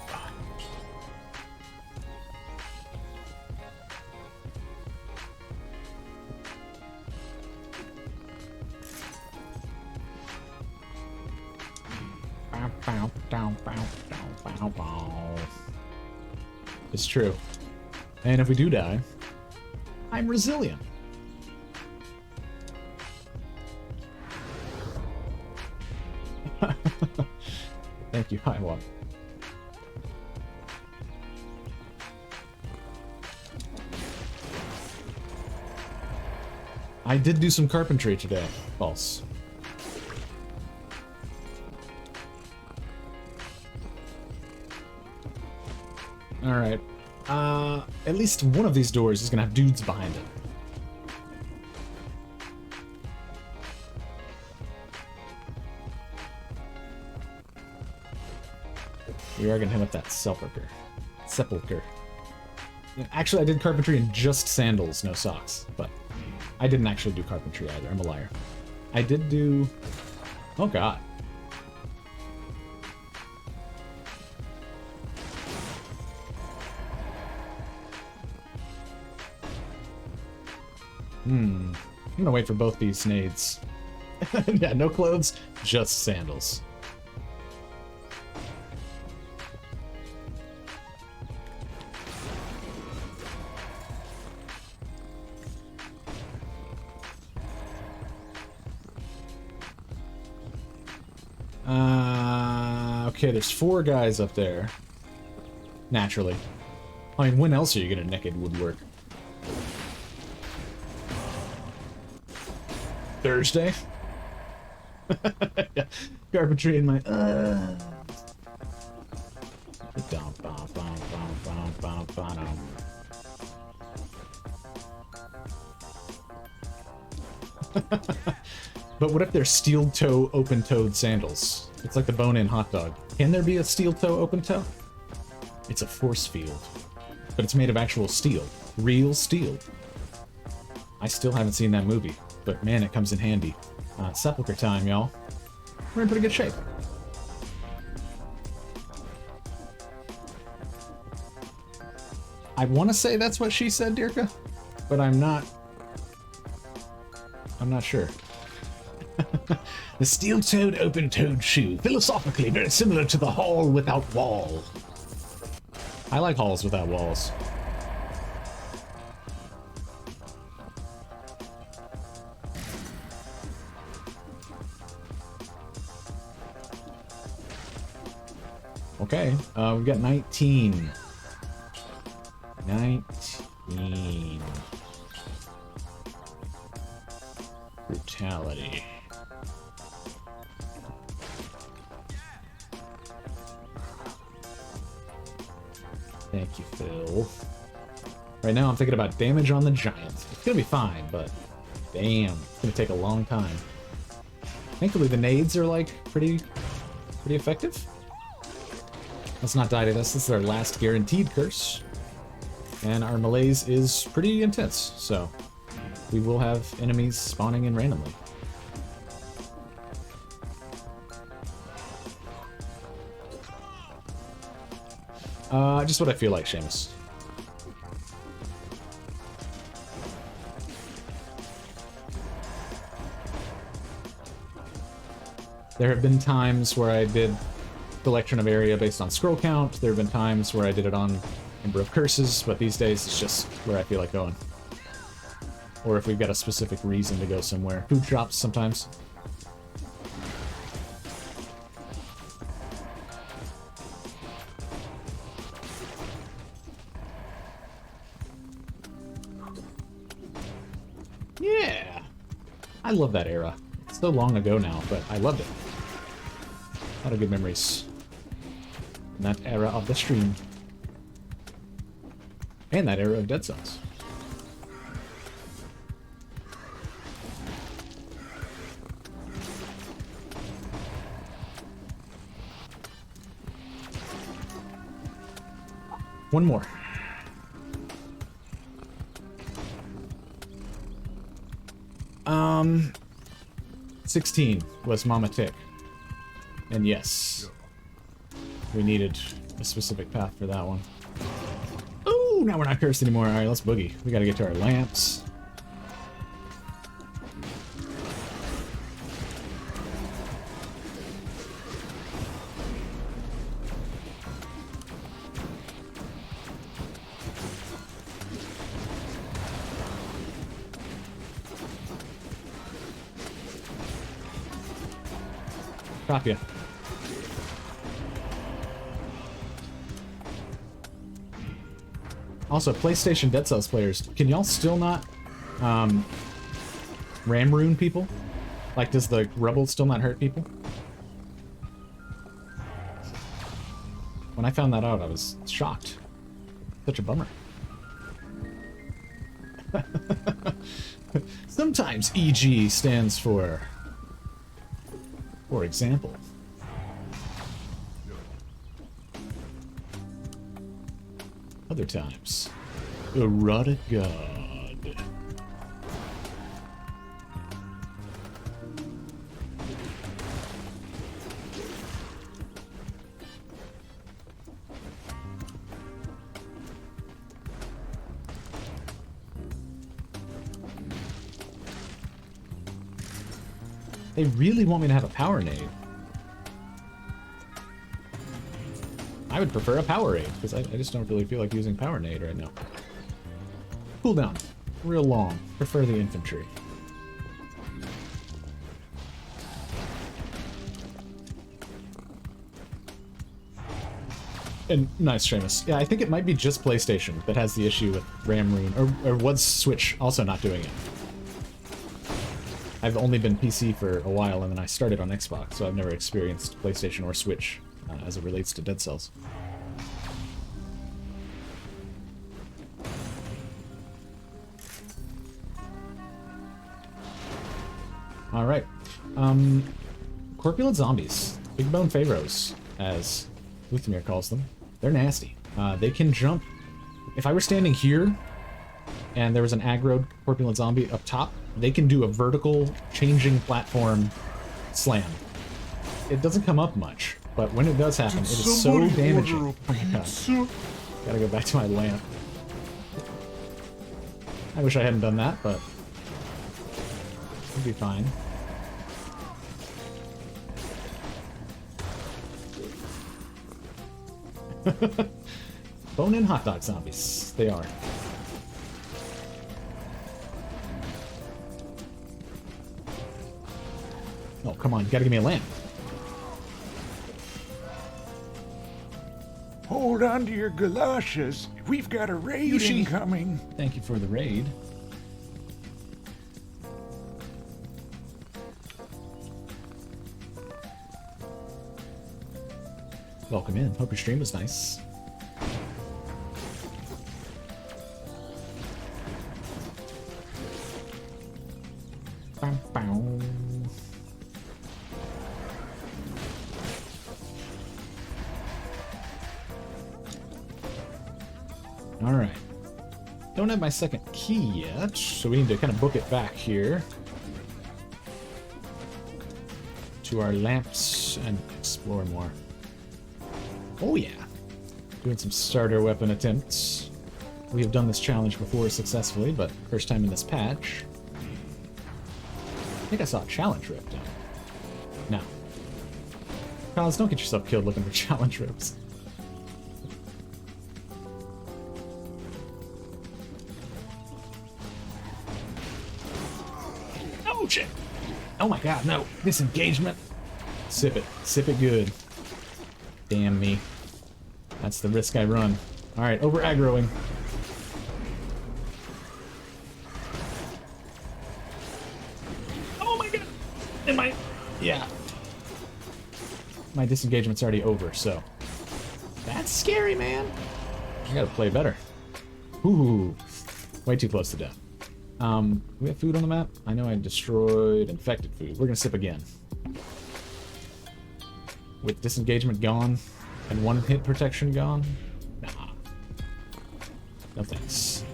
It's true. And if we do die, I'm resilient. Thank you, I won. I did do some carpentry today. False. Alright. At least one of these doors is gonna have dudes behind it. We are gonna hit up that sepulcher. Yeah, actually, I did carpentry in just sandals, no socks, but I didn't actually do carpentry either. I'm a liar. I did do... Oh, God. I'm gonna wait for both these nades. Yeah, no clothes, just sandals. Okay, there's 4 guys up there. Naturally. I mean, when else are you gonna naked woodwork? Thursday? Yeah, carpentry in my... But what if they're steel-toe, open-toed sandals? It's like the bone-in hot dog. Can there be a steel-toe, open-toe? It's a force field. But it's made of actual steel. Real steel. I still haven't seen that movie, but man, it comes in handy. Sepulchre time, y'all. We're in pretty good shape. I want to say that's what she said, Dirka, but I'm not sure. The steel-toed, open-toed shoe. Philosophically very similar to the hall without wall. I like halls without walls. Okay, we've got 19. 19. Brutality. Thank you, Phil. Right now I'm thinking about damage on the giant. It's gonna be fine, but damn, it's gonna take a long time. Thankfully the nades are like pretty effective. Let's not die to this. This is our last guaranteed curse. And our malaise is pretty intense, so we will have enemies spawning in randomly. Just what I feel like, Seamus. There have been times where I did selection of area based on scroll count. There have been times where I did it on number of curses, but these days it's just where I feel like going. Or if we've got a specific reason to go somewhere. Food shops sometimes. Yeah! I love that era. It's so long ago now, but I loved it. A lot of good memories in that era of the stream. And that era of Dead Cells. One more. Um, 16 was Mama Tick. And yes, we needed a specific path for that one. Ooh, now we're not cursed anymore. Alright, let's boogie. We gotta get to our lamps. Copy ya. Also, PlayStation Dead Cells players, can y'all still not ram rune people? Like, does the rubble still not hurt people? When I found that out, I was shocked. Such a bummer. Sometimes EG stands for example. Other times, erotic god. They really want me to have a power nade. I would prefer a power aid, because I just don't really feel like using power nade right now. Cooldown. Real long. Prefer the infantry. And nice, Seamus. Yeah, I think it might be just PlayStation that has the issue with RAM Rune, or was Switch also not doing it? I've only been PC for a while, and then I started on Xbox, so I've never experienced PlayStation or Switch as it relates to Dead Cells. Alright. Corpulent zombies. Big bone pharaohs, as Luthmir calls them. They're nasty. They can jump. If I were standing here, and there was an aggroed corpulent zombie up top, they can do a vertical changing platform slam. It doesn't come up much, but when it does happen, it is so damaging. Oh my god. Gotta go back to my lamp. I wish I hadn't done that, but it'll be fine. Bone and hot dog zombies. They are. Oh, come on. You gotta give me a lamp. Hold on to your galoshes. We've got a raid incoming. Thank you for the raid. Welcome in. Hope your stream was nice. Bow, bow. Alright. Don't have my second key yet, so we need to kind of book it back here to our lamps and explore more. Oh yeah. Doing some starter weapon attempts. We have done this challenge before successfully, but first time in this patch. I think I saw a challenge rip down. No. Collins, don't get yourself killed looking for challenge rips. Oh shit! Oh my god, no! Disengagement! Sip it. Sip it good. Damn me. That's the risk I run. Alright, over aggroing. Oh my god! Am I... Yeah. My disengagement's already over, so... That's scary, man! I gotta play better. Ooh. Way too close to death. We have food on the map? I know I destroyed infected food. We're gonna sip again. With disengagement gone and one hit protection gone? Nah. No thanks.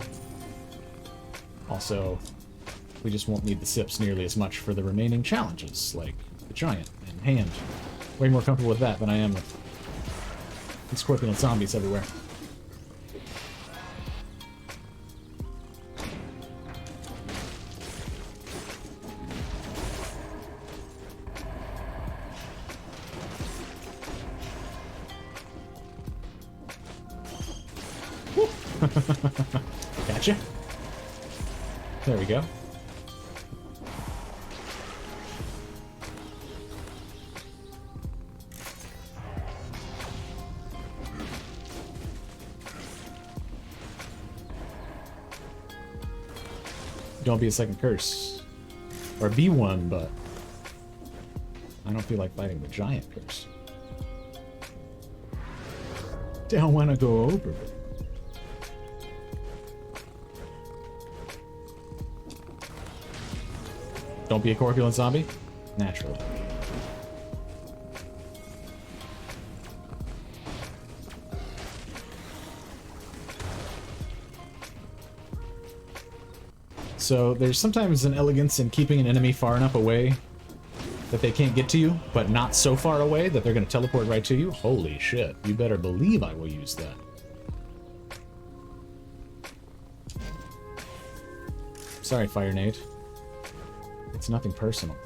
Also, we just won't need the sips nearly as much for the remaining challenges, like the giant and hand. Way more comfortable with that than I am with these corpulent zombies everywhere. Gotcha. There we go. Don't be a second curse. Or be one, but I don't feel like fighting the giant curse. Don't want to go over it. Don't be a corpulent zombie? Naturally. So there's sometimes an elegance in keeping an enemy far enough away that they can't get to you, but not so far away that they're going to teleport right to you. Holy shit. You better believe I will use that. Sorry, Fire Nade. It's nothing personal.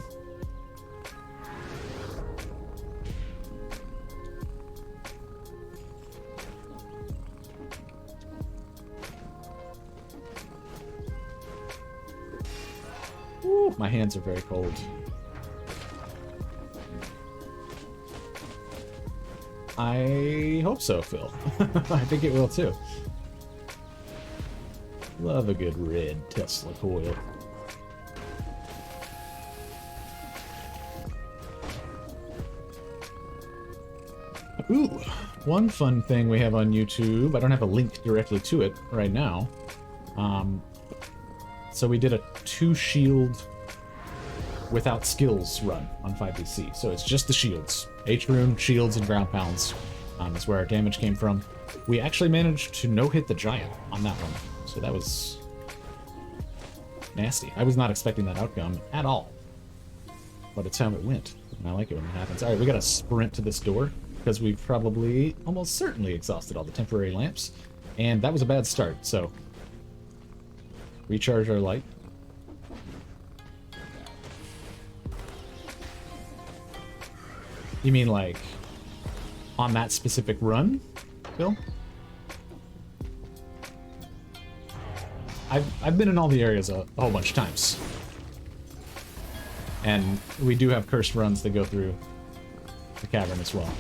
My hands are very cold. I hope so, Phil. I think it will too. Love a good red Tesla coil. Ooh, one fun thing we have on YouTube. I don't have a link directly to it right now. So we did a 2-shield without skills run on 5DC. So it's just the shields. H-rune, shields, and ground pounds is where our damage came from. We actually managed to no-hit the giant on that one. So that was nasty. I was not expecting that outcome at all. But it's how it went. And I like it when it happens. Alright, we gotta sprint to this door, because we've probably almost certainly exhausted all the temporary lamps. And that was a bad start, so recharge our light. You mean like on that specific run, Bill? I've been in all the areas a whole bunch of times. And we do have cursed runs that go through the cavern as well.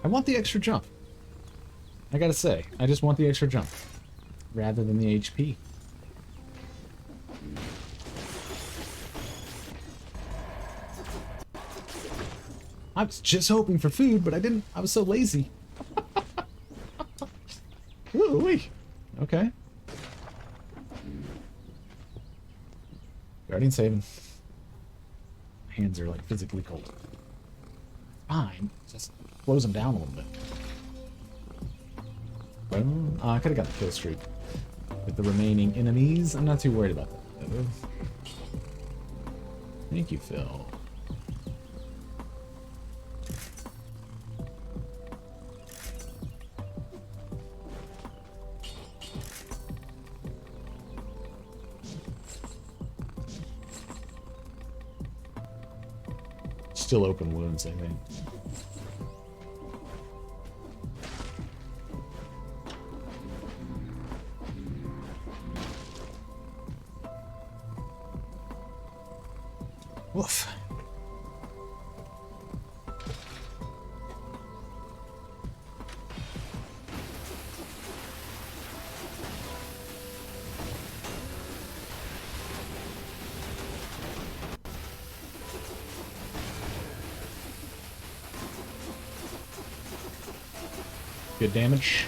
I want the extra jump. I gotta say, I just want the extra jump rather than the HP. I was just hoping for food, but I didn't. I was so lazy. Ooh-wee. Okay. Guardian saving. My hands are like physically cold. Fine. Just close them down a little bit. Well, I could have got the kill streak with the remaining enemies. I'm not too worried about that. Thank you, Phil. Still open wounds, I think. Woof. Good damage.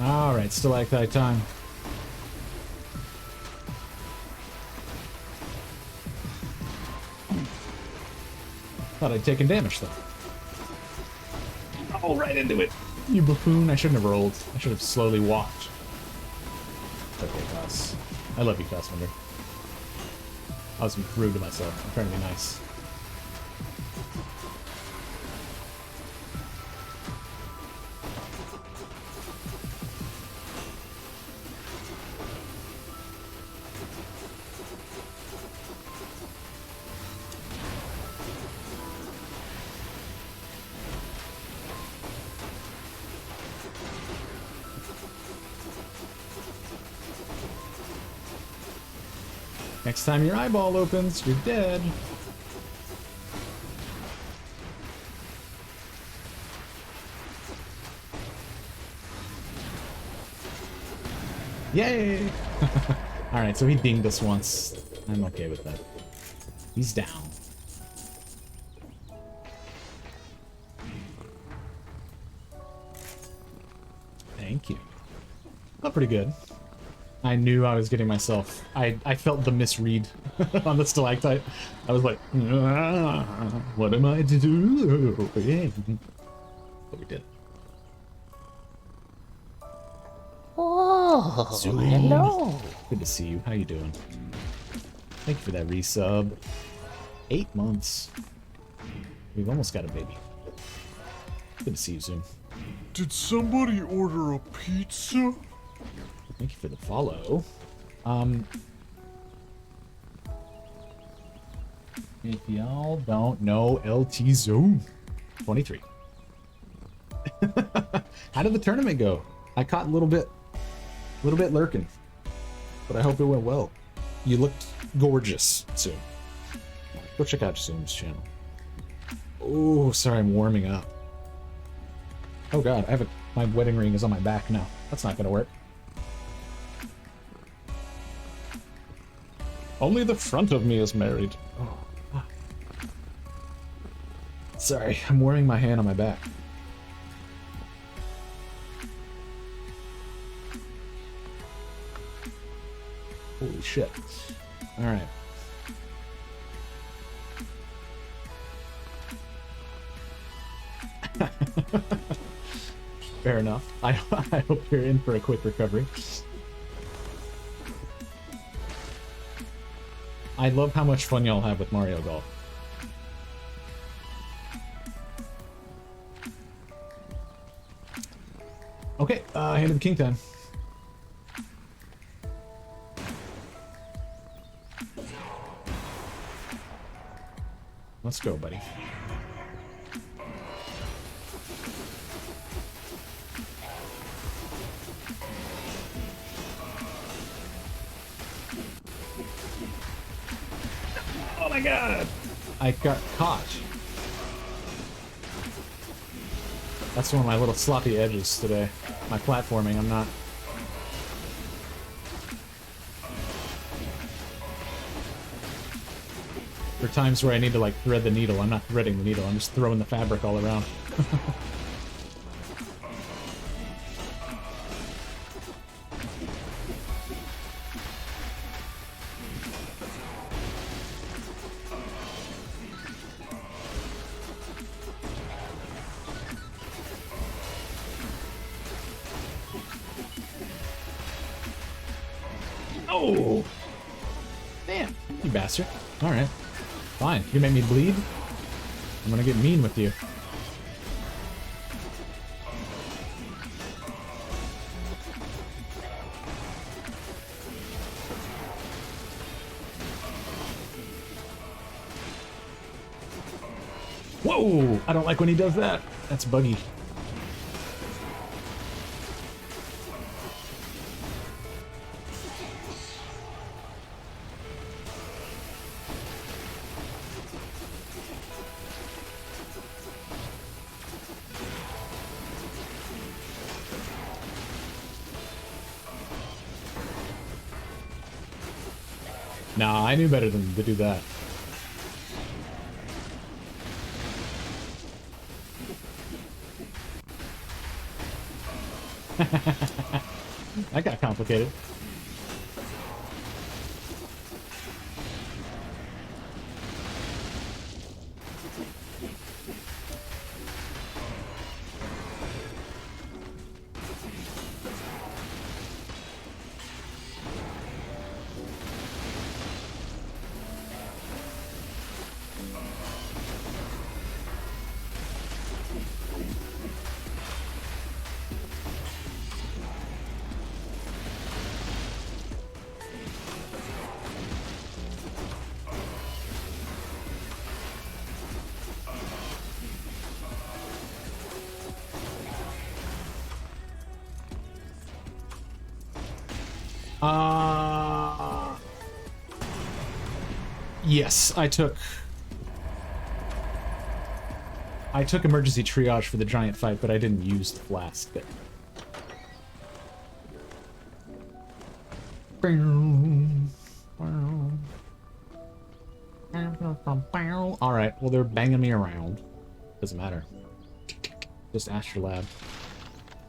Alright, stalactite time. Thought I'd taken damage, though. Oh, right into it. You buffoon. I shouldn't have rolled. I should have slowly walked. Okay, Cos. I love you, Kosmender. I was rude to myself. I'm trying to be nice. Next time your eyeball opens, you're dead. Yay! Alright, so he dinged us once. I'm okay with that. He's down. Thank you. Felt pretty good. I knew I was getting myself... I felt the misread on the stalactite. I was like, what am I to do? But we did. Oh, Zoom. hello. Good to see you. How you doing? Thank you for that resub. 8 months. We've almost got a baby. Good to see you, Zoom. Did somebody order a pizza? Thank you for the follow. If y'all don't know LT Zoom, 23. How did the tournament go? I caught a little bit lurking, but I hope it went well. You looked gorgeous, Zoom. Go check out Zoom's channel. Oh, sorry, I'm warming up. Oh God, my wedding ring is on my back now. That's not gonna work. Only the front of me is married. Oh. Sorry, I'm warming my hand on my back. Holy shit. Alright. Fair enough. I hope you're in for a quick recovery. I love how much fun y'all have with Mario Golf. Okay, Hand of the King time. Let's go, buddy. Oh my god! I got caught. That's one of my little sloppy edges today. My platforming, I'm not... For times where I need to, like, thread the needle, I'm not threading the needle, I'm just throwing the fabric all around. Oh! Damn, you bastard. Alright. Fine. You make me bleed? I'm gonna get mean with you. Whoa! I don't like when he does that. That's buggy. Nah, I knew better than to do that. That got complicated. Yes, I took emergency triage for the giant fight, but I didn't use the flask. Alright, well, they're banging me around. Doesn't matter. Just Astrolab.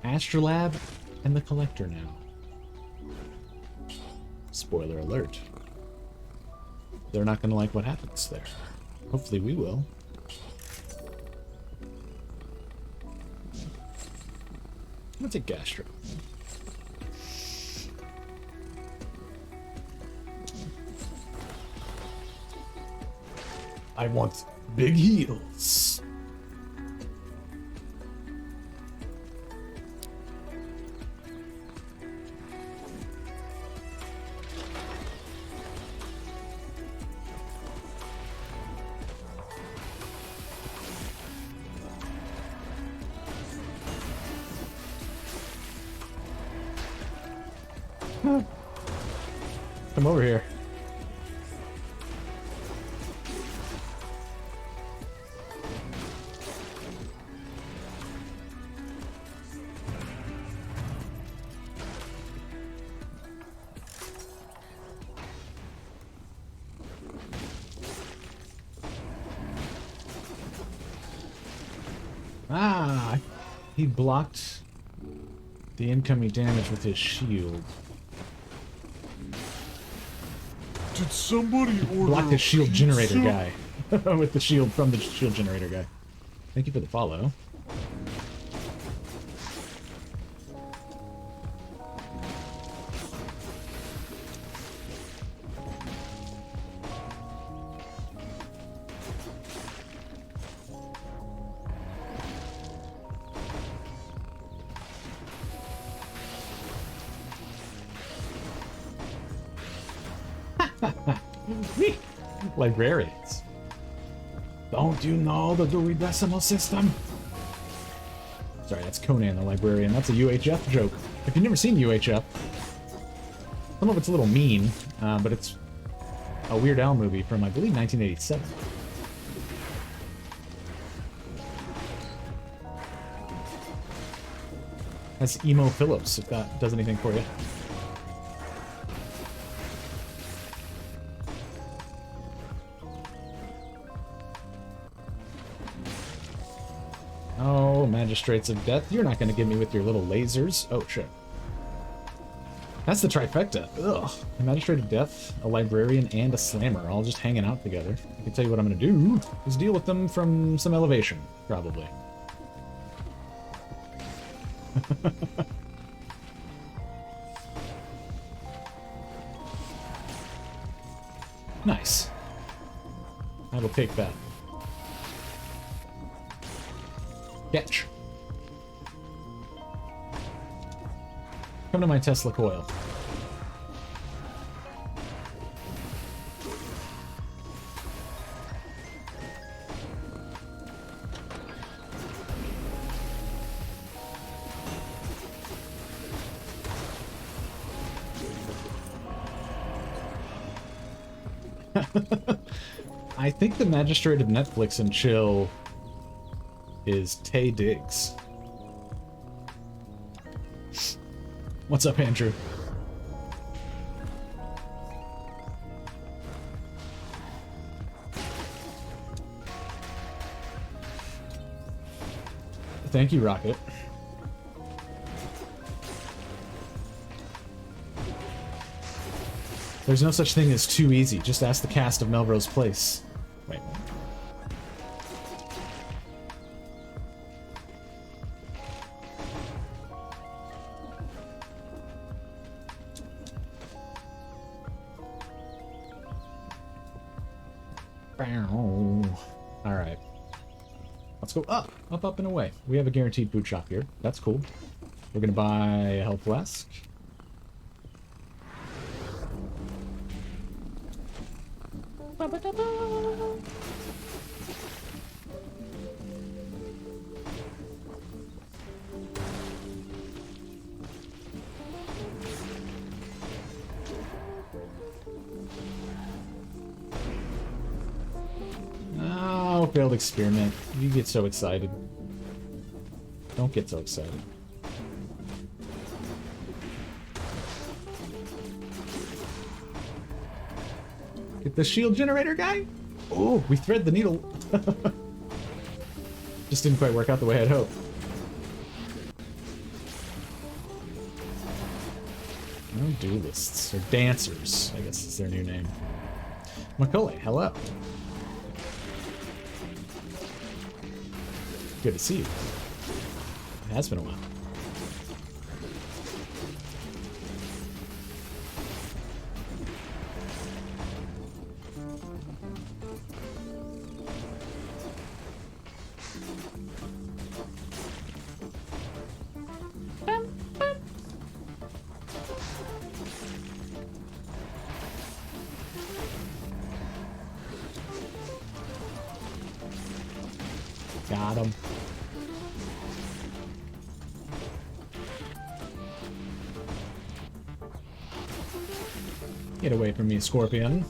Astrolab and the Collector now. Spoiler alert. They're not going to like what happens there. Hopefully we will. I'm going to take Gastro. I want big heals. Come over here. Ah, he blocked the incoming damage with his shield. Did somebody order Blocked his shield pizza? generator guy. With the shield from the shield generator guy. Thank you for the follow. Librarians. Don't you know the Dewey Decimal System? Sorry, that's Conan the Librarian. That's a UHF joke. If you've never seen UHF, some of it's a little mean, but it's a Weird Al movie from, I believe, 1987. That's Emo Phillips, if that does anything for you. Oh, Magistrates of Death, you're not going to get me with your little lasers. Oh, shit. That's the trifecta. Ugh. A Magistrate of Death, a Librarian, and a Slammer, all just hanging out together. I can tell you what I'm going to do, is deal with them from some elevation, probably. Nice. I will take that. Catch. Come to my Tesla coil. I think the Magistrate of Netflix and Chill is Tay Diggs. What's up, Andrew? Thank you, Rocket. There's no such thing as too easy. Just ask the cast of Melrose Place. Wait. Alright. Let's go up. Up, up, and away. We have a guaranteed food shop here. That's cool. We're gonna buy a health flask. failed experiment. You get so excited. Don't get so excited. Get the shield generator guy. Oh, we thread the needle. Just didn't quite work out the way I'd hoped. No duelists, or dancers, I guess is their new name. Macaulay, hello. Good to see you. It has been a while. Got him. Get away from me, Scorpion.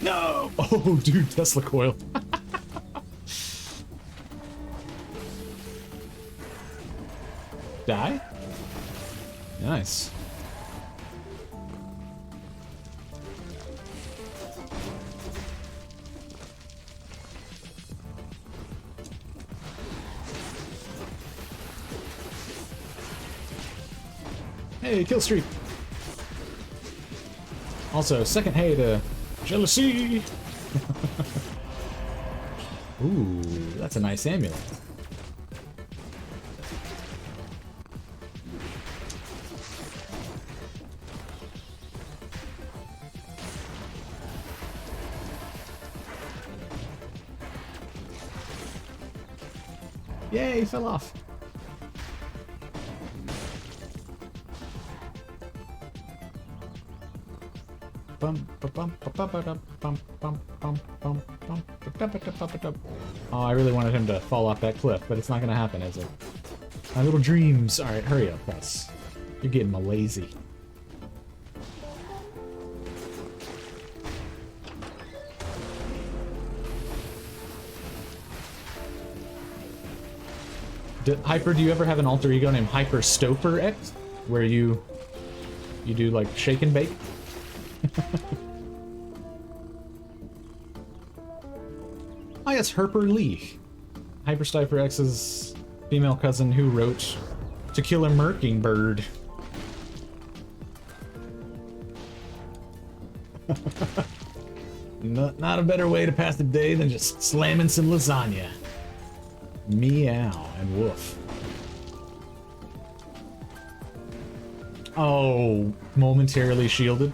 No! Oh, dude, Tesla coil. Die? Nice. Hey, kill streak. Also, second hey to jealousy. Ooh, that's a nice amulet. Yay, he fell off. Oh, I really wanted him to fall off that cliff, but it's not gonna happen, is it? My little dreams. Alright, hurry up, Wes. You're getting my lazy. Hyper, do you ever have an alter ego named Hyper Stoper X? Where you do like shake and bake? Oh yes, Herper Lee. Hyper Stoper X's female cousin who wrote To Kill a Mockingbird. Not a better way to pass the day than just slamming some lasagna. Meow and woof. Oh, momentarily shielded.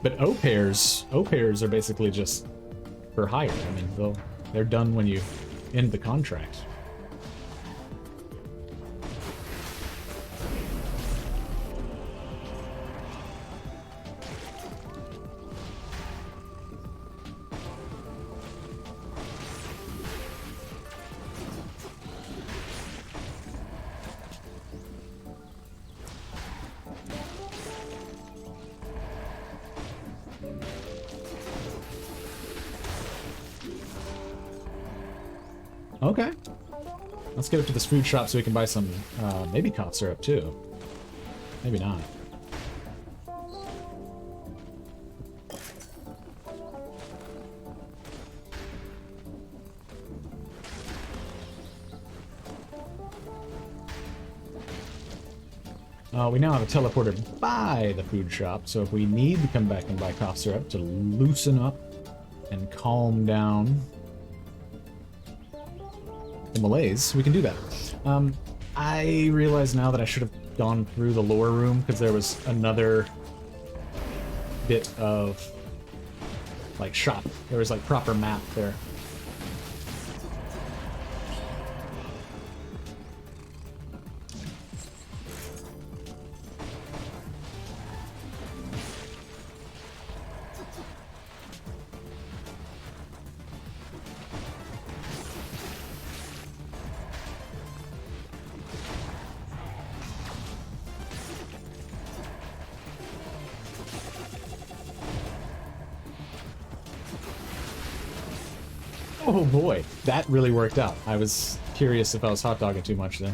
But au pairs are basically just for hire. I mean, they're done when you end the contract. Okay. Let's get up to this food shop so we can buy some, maybe cough syrup too. Maybe not. We now have a teleporter by the food shop, so if we need to come back and buy cough syrup to loosen up and calm down the malaise, we can do that. I realize now that I should have gone through the lore room because there was another bit of like shop. There was like proper map there. Oh boy, that really worked out. I was curious if I was hot dogging too much there.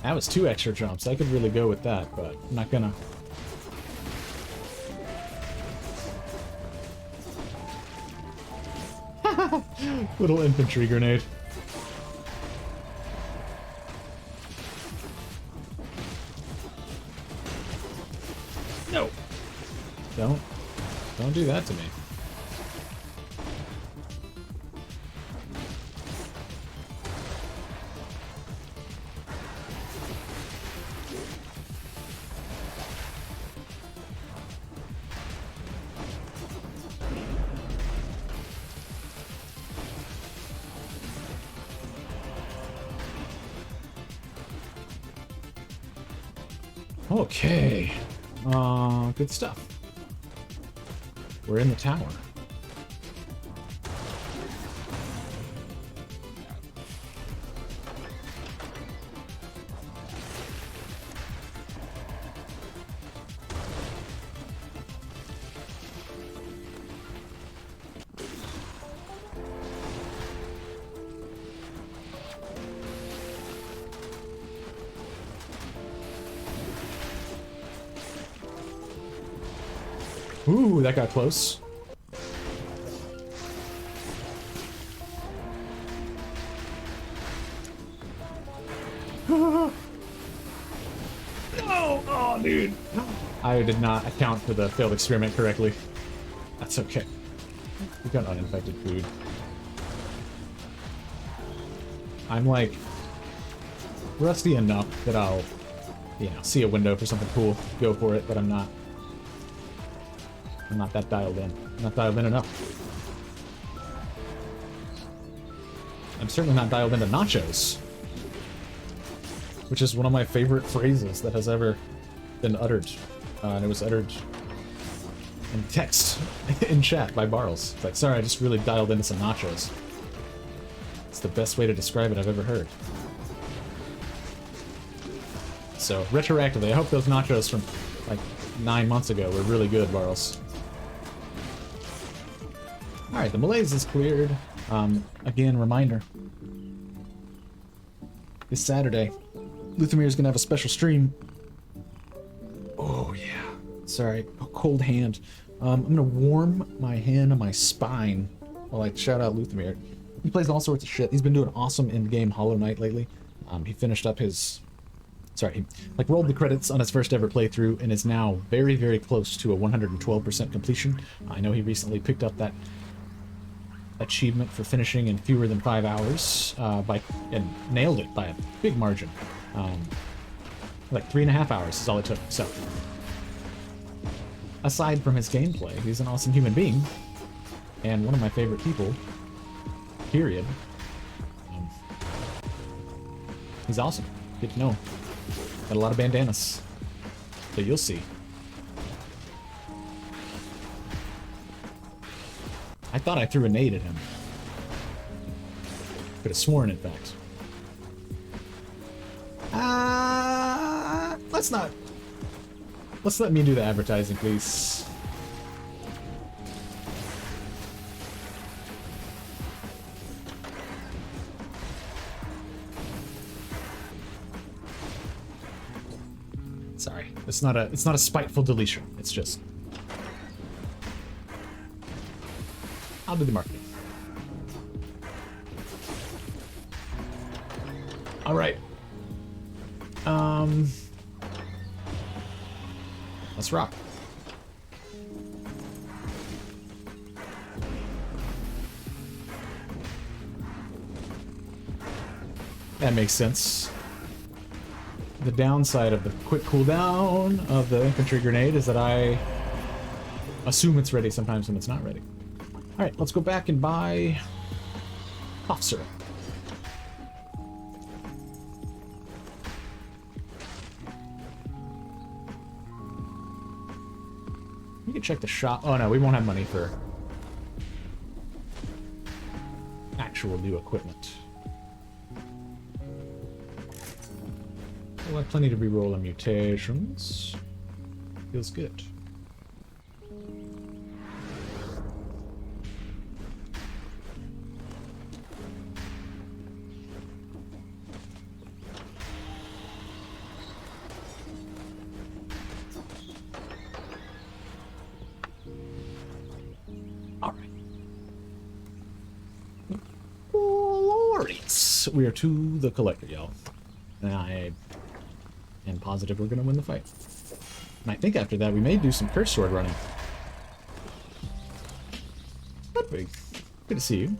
That was 2 extra jumps. I could really go with that, but I'm not gonna. Little infantry grenade. No. Don't do that to me. Okay. Good stuff. We're in the tower. Ooh, that got close. No! Oh, dude. I did not account for the failed experiment correctly. That's okay. We got uninfected food. I'm like rusty enough that I'll, see a window for something cool, go for it, but I'm not that dialed in. I'm not dialed in enough. I'm certainly not dialed into nachos, which is one of my favorite phrases that has ever been uttered. And it was uttered in text in chat by Barles. It's like, sorry, I just really dialed into some nachos. It's the best way to describe it I've ever heard. So, retroactively, I hope those nachos from like 9 months ago were really good, Barles. Alright, the malaise is cleared. Again, reminder. This Saturday, Luthermir's gonna have a special stream. Oh, yeah. Sorry, a cold hand. I'm gonna warm my hand on my spine while I shout out Luthimir. He plays all sorts of shit. He's been doing awesome in-game Hollow Knight lately. He finished up his... Sorry, he rolled the credits on his first ever playthrough and is now very, very close to a 112% completion. I know he recently picked up that achievement for finishing in fewer than 5 hours and nailed it by a big margin. Like 3.5 hours is all it took. So, aside from his gameplay, he's an awesome human being and one of my favorite people. Period. He's awesome. Get to know him. Got a lot of bandanas. So you'll see. I thought I threw a nade at him. Could have sworn, in fact. Let's let me do the advertising, please. Sorry, it's not a spiteful deletion. It's just I'll do the marketing. All right. Let's rock. That makes sense. The downside of the quick cooldown of the infantry grenade is that I assume it's ready sometimes when it's not ready. Alright, let's go back and buy cough syrup. We can check the shop. Oh no, we won't have money for actual new equipment. We'll have plenty to reroll our mutations. Feels good. Glorious! We are to the collector, y'all. And I am positive we're gonna win the fight. And I think after that we may do some curse sword running. Ludwig, good to see you.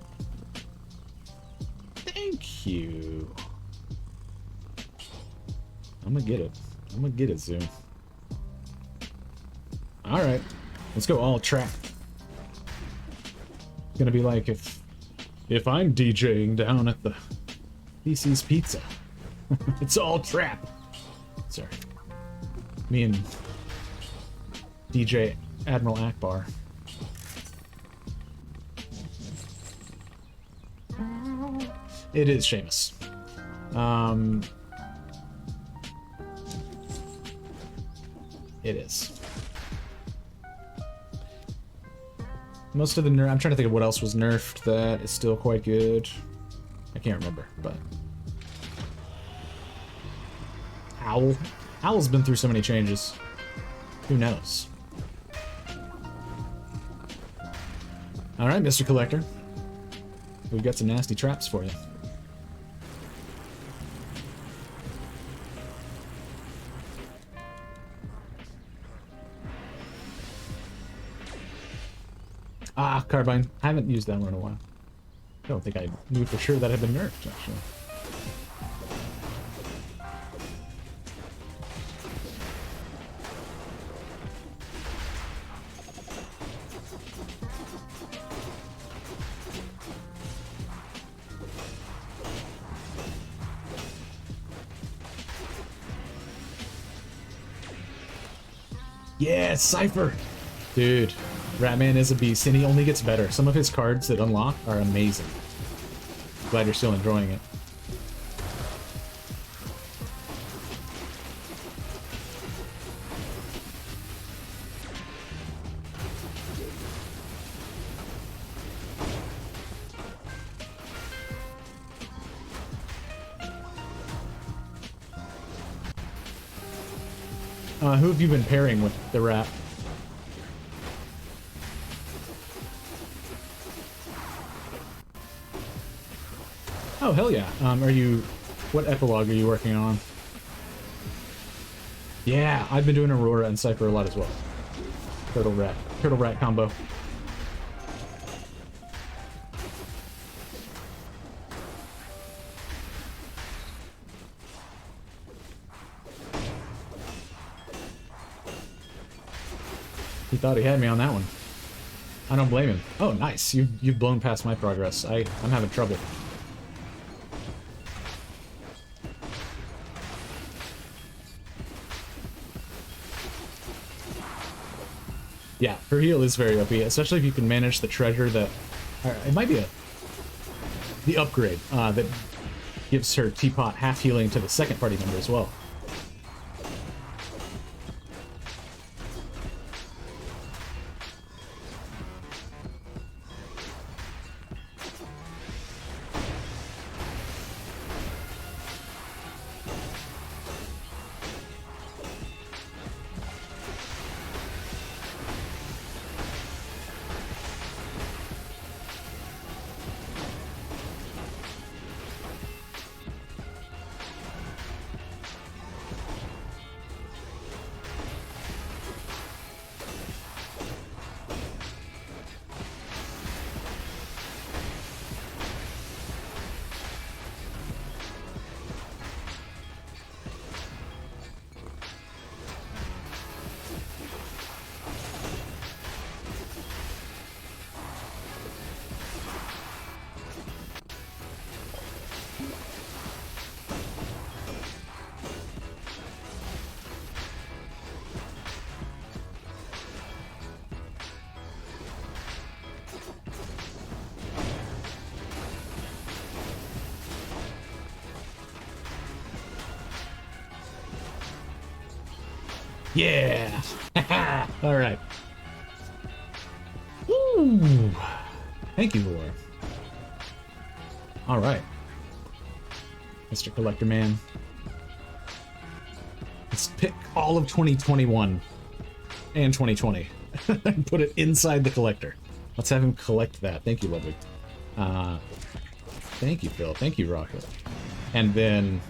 Thank you. I'm gonna get it. I'm gonna get it soon. Alright. Let's go all trap. It's gonna be like if I'm DJing down at the PC's Pizza. It's all trap. Sorry. Me and DJ Admiral Akbar. It is Seamus. It is. Most of the nerf... I'm trying to think of what else was nerfed that is still quite good. I can't remember, but... Owl? Owl's been through so many changes. Who knows? Alright, Mr. Collector. We've got some nasty traps for you. Ah, Carbine. I haven't used that one in a while. I don't think I knew for sure that had been nerfed, actually. Yeah, Cypher! Dude, Ratman is a beast, and he only gets better. Some of his cards that unlock are amazing. Glad you're still enjoying it. Who have you been pairing with the rat? Oh, hell yeah. Are you... What epilogue are you working on? Yeah, I've been doing Aurora and Cypher a lot as well. Turtle rat combo. He thought he had me on that one. I don't blame him. Oh, nice. You've blown past my progress. I'm having trouble. Yeah, her heal is very OP, especially if you can manage the treasure that... it might be the upgrade that gives her teapot half healing to the second party member as well. Yeah! Alright. Ooh. Thank you, Laura. Alright. Mr. Collector Man. Let's pick all of 2021 and 2020 and put it inside the collector. Let's have him collect that. Thank you, Ludwig. Thank you, Phil. Thank you, Rocket. And then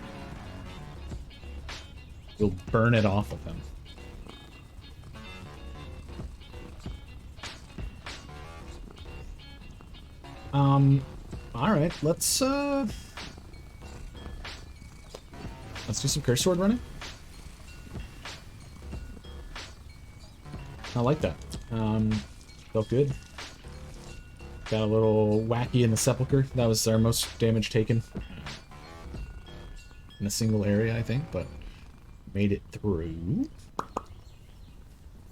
we'll burn it off of him. Alright, let's do some curse sword running. I like that. Felt good. Got a little wacky in the sepulcher. That was our most damage taken in a single area, I think, but made it through.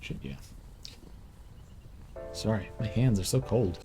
Shit, yeah. Sorry, my hands are so cold.